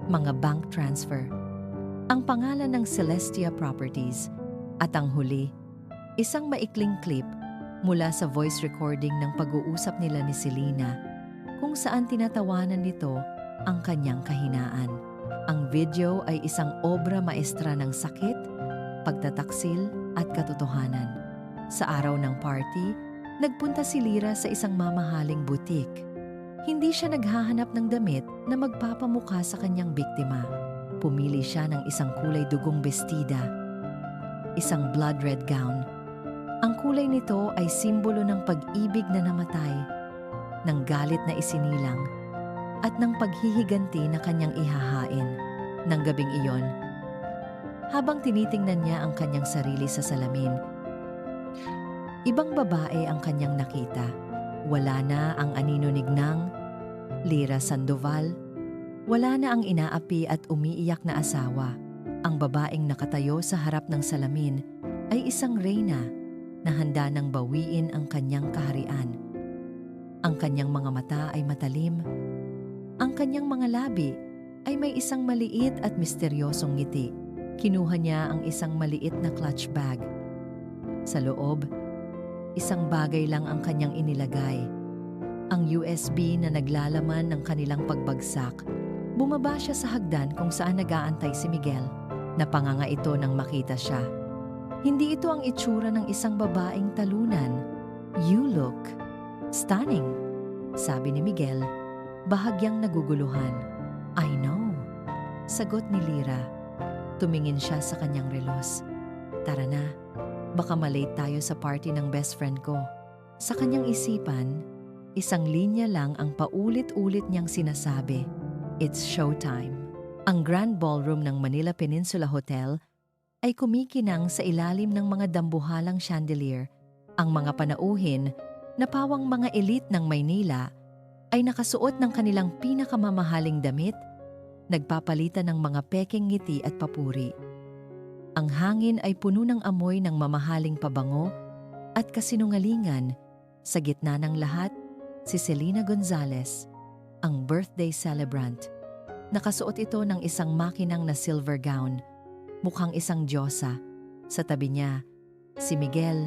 [SPEAKER 1] mga bank transfer, ang pangalan ng Celestia Properties, at ang huli, isang maikling clip mula sa voice recording ng pag-uusap nila ni Selena, kung saan tinatawanan nito ang kanyang kahinaan. Ang video ay isang obra maestra ng sakit, pagtataksil at katotohanan. Sa araw ng party, nagpunta si Lira sa isang mamahaling butik. Hindi siya naghahanap ng damit na magpapamukha sa kanyang biktima. Pumili siya ng isang kulay dugong bestida, isang blood red gown. Ang kulay nito ay simbolo ng pag-ibig na namatay, ng galit na isinilang, at ng paghihiganti na kanyang ihahain. Nang gabing iyon, habang tinitingnan niya ang kanyang sarili sa salamin, ibang babae ang kanyang nakita. Wala na ang Anino Nignang, Lira Sandoval, wala na ang inaapi at umiiyak na asawa. Ang babaeng nakatayo sa harap ng salamin ay isang reyna na handa nang bawiin ang kanyang kaharian. Ang kanyang mga mata ay matalim. Ang kanyang mga labi ay may isang maliit at misteryosong ngiti. Kinuha niya ang isang maliit na clutch bag. Sa loob, isang bagay lang ang kanyang inilagay. Ang USB na naglalaman ng kanilang pagbagsak. Bumaba siya sa hagdan kung saan nag-aantay si Miguel. Napanganga ito nang makita siya. Hindi ito ang itsura ng isang babaeng talunan. "You look stunning," sabi ni Miguel, bahagyang naguguluhan. "I know," sagot ni Lira. Tumingin siya sa kanyang relos. "Tara na, baka malate tayo sa party ng best friend ko." Sa kanyang isipan, isang linya lang ang paulit-ulit niyang sinasabi. It's showtime. Ang Grand Ballroom ng Manila Peninsula Hotel ay kumikinang sa ilalim ng mga dambuhalang chandelier. Ang mga panauhin na pawang mga elite ng Maynila ay nakasuot ng kanilang pinakamamahaling damit, nagpapalitan ng mga peking ngiti at papuri. Ang hangin ay puno ng amoy ng mamahaling pabango at kasinungalingan. Sa gitna ng lahat, si Selena Gonzalez, ang birthday celebrant. Nakasuot ito ng isang makinang na silver gown, mukhang isang diyosa. Sa tabi niya, si Miguel,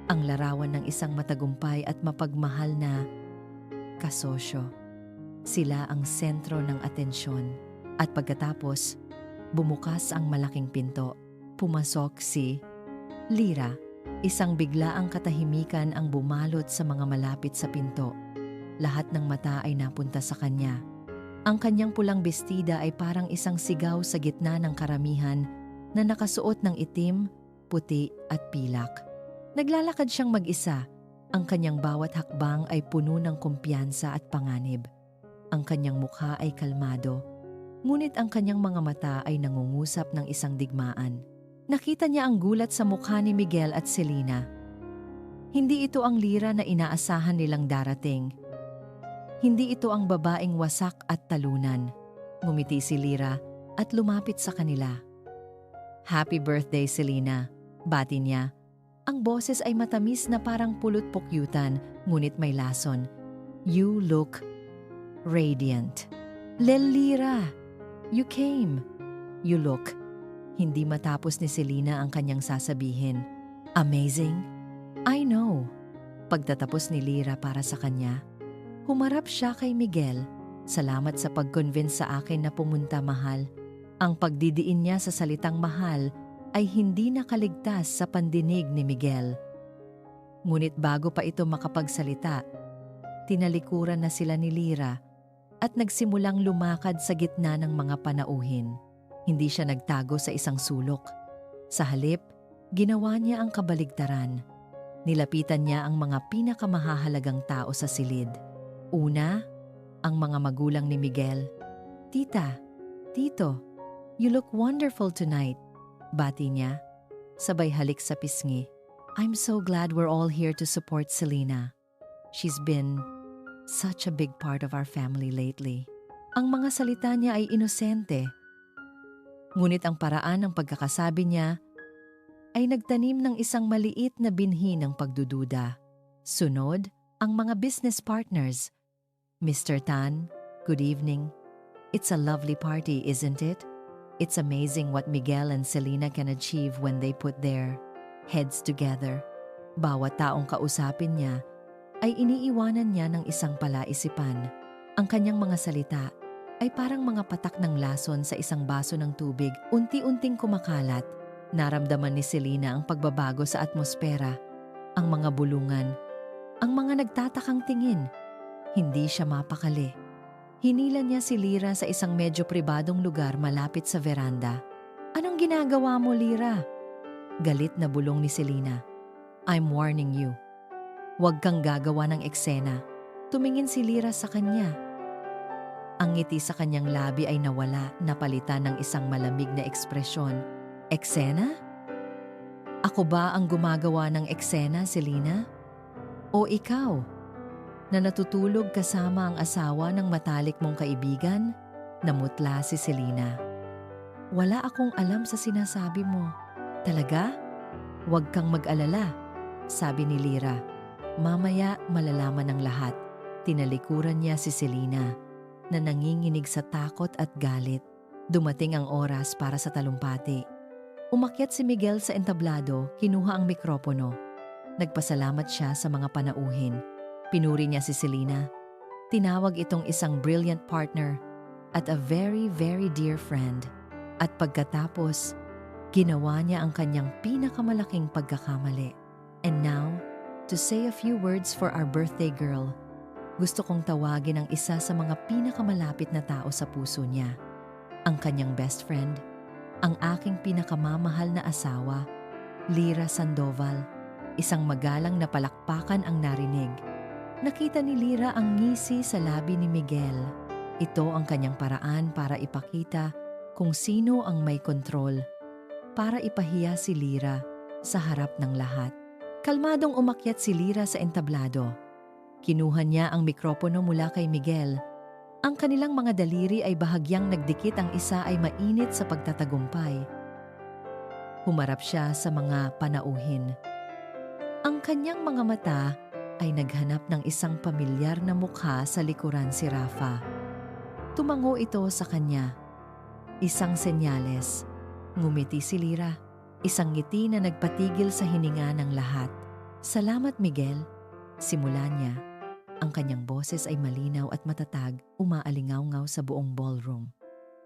[SPEAKER 1] ang larawan ng isang matagumpay at mapagmahal na kasosyo. Sila ang sentro ng atensyon. At pagkatapos, bumukas ang malaking pinto. Pumasok si Lira. Isang biglaang katahimikan ang bumalot sa mga malapit sa pinto. Lahat ng mata ay napunta sa kanya. Ang kanyang pulang bestida ay parang isang sigaw sa gitna ng karamihan na nakasuot ng itim, puti at pilak. Naglalakad siyang mag-isa. Ang kanyang bawat hakbang ay puno ng kumpiyansa at panganib. Ang kanyang mukha ay kalmado, ngunit ang kanyang mga mata ay nangungusap ng isang digmaan. Nakita niya ang gulat sa mukha ni Miguel at Selena. Hindi ito ang Lira na inaasahan nilang darating. Hindi ito ang babaeng wasak at talunan. Ngumiti si Lira at lumapit sa kanila. Happy birthday, Selena. Bati niya. Ang boses ay matamis na parang pulot-pukyutan, ngunit may lason. You look radiant. Lelira, you came. You look. Hindi matapos ni Selena ang kanyang sasabihin. Amazing? I know. Pagtatapos ni Lira para sa kanya, humarap siya kay Miguel. Salamat sa pag-convince sa akin na pumunta, mahal. Ang pagdidiin niya sa salitang mahal ay hindi nakaligtas sa pandinig ni Miguel. Ngunit bago pa ito makapagsalita, tinalikuran na sila ni Lira at nagsimulang lumakad sa gitna ng mga panauhin. Hindi siya nagtago sa isang sulok. Sa halip, ginawa niya ang kabaligtaran. Nilapitan niya ang mga pinakamahahalagang tao sa silid. Una, ang mga magulang ni Miguel. Tita, Tito, you look wonderful tonight. Bati niya, sabay halik sa pisngi. I'm so glad we're all here to support Selena. She's been such a big part of our family lately. Ang mga salita niya ay inosente. Ngunit ang paraan ng pagkakasabi niya ay nagtanim ng isang maliit na binhi ng pagdududa. Sunod, ang mga business partners. Mr. Tan, good evening. It's a lovely party, isn't it? It's amazing what Miguel and Selena can achieve when they put their heads together. Bawat taong kausapin niya ay iniiwanan niya ng isang palaisipan. Ang kanyang mga salita ay parang mga patak ng lason sa isang baso ng tubig, unti-unting kumakalat. Naramdaman ni Selena ang pagbabago sa atmosfera, ang mga bulungan, ang mga nagtatakang tingin. Hindi siya mapakali. Hinila niya si Lira sa isang medyo pribadong lugar malapit sa veranda. Anong ginagawa mo, Lira? Galit na bulong ni Selena. I'm warning you. Huwag kang gagawa ng eksena. Tumingin si Lira sa kanya. Ang ngiti sa kanyang labi ay nawala, napalitan ng isang malamig na ekspresyon. Eksena? Ako ba ang gumagawa ng eksena, Selena? O ikaw, na natutulog kasama ang asawa ng matalik mong kaibigan? Namutla si Selena. Wala akong alam sa sinasabi mo. Talaga? Huwag kang mag-alala, sabi ni Lira. Mamaya malalaman ng lahat. Tinalikuran niya si Selena na nanginginig sa takot at galit. Dumating ang oras para sa talumpati. Umakyat si Miguel sa entablado, kinuha ang mikropono. Nagpasalamat siya sa mga panauhin. Pinuri niya si Selena. Tinawag itong isang brilliant partner at a very, very dear friend. At pagkatapos, ginawa niya ang kanyang pinakamalaking pagkakamali. And now, to say a few words for our birthday girl, gusto kong tawagin ang isa sa mga pinakamalapit na tao sa puso niya. Ang kanyang best friend, ang aking pinakamamahal na asawa, Lira Sandoval. Isang magalang na palakpakan ang narinig. Nakita ni Lira ang ngisi sa labi ni Miguel. Ito ang kanyang paraan para ipakita kung sino ang may kontrol. Para ipahiya si Lira sa harap ng lahat. Kalmadong umakyat si Lira sa entablado. Kinuha niya ang mikropono mula kay Miguel. Ang kanilang mga daliri ay bahagyang nagdikit, ang isa ay mainit sa pagtatagumpay. Humarap siya sa mga panauhin. Ang kanyang mga mata ay naghanap ng isang pamilyar na mukha sa likuran, si Rafa. Tumango ito sa kanya. Isang senyales. Ngumiti si Lira. Isang ngiti na nagpatigil sa hininga ng lahat. Salamat, Miguel. Simula niya. Ang kanyang boses ay malinaw at matatag, umaalingaw-ngaw sa buong ballroom.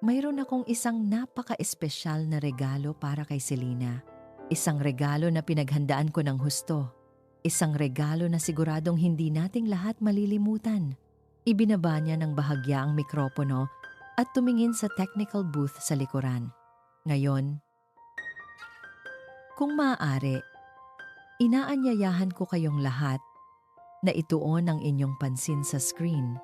[SPEAKER 1] Mayroon akong isang napaka-espesyal na regalo para kay Selena. Isang regalo na pinaghandaan ko ng husto. Isang regalo na siguradong hindi nating lahat malilimutan. Ibinaba niya ng bahagya ang mikropono at tumingin sa technical booth sa likuran. Ngayon, kung maaari, inaanyayahan ko kayong lahat na ituon ang inyong pansin sa screen.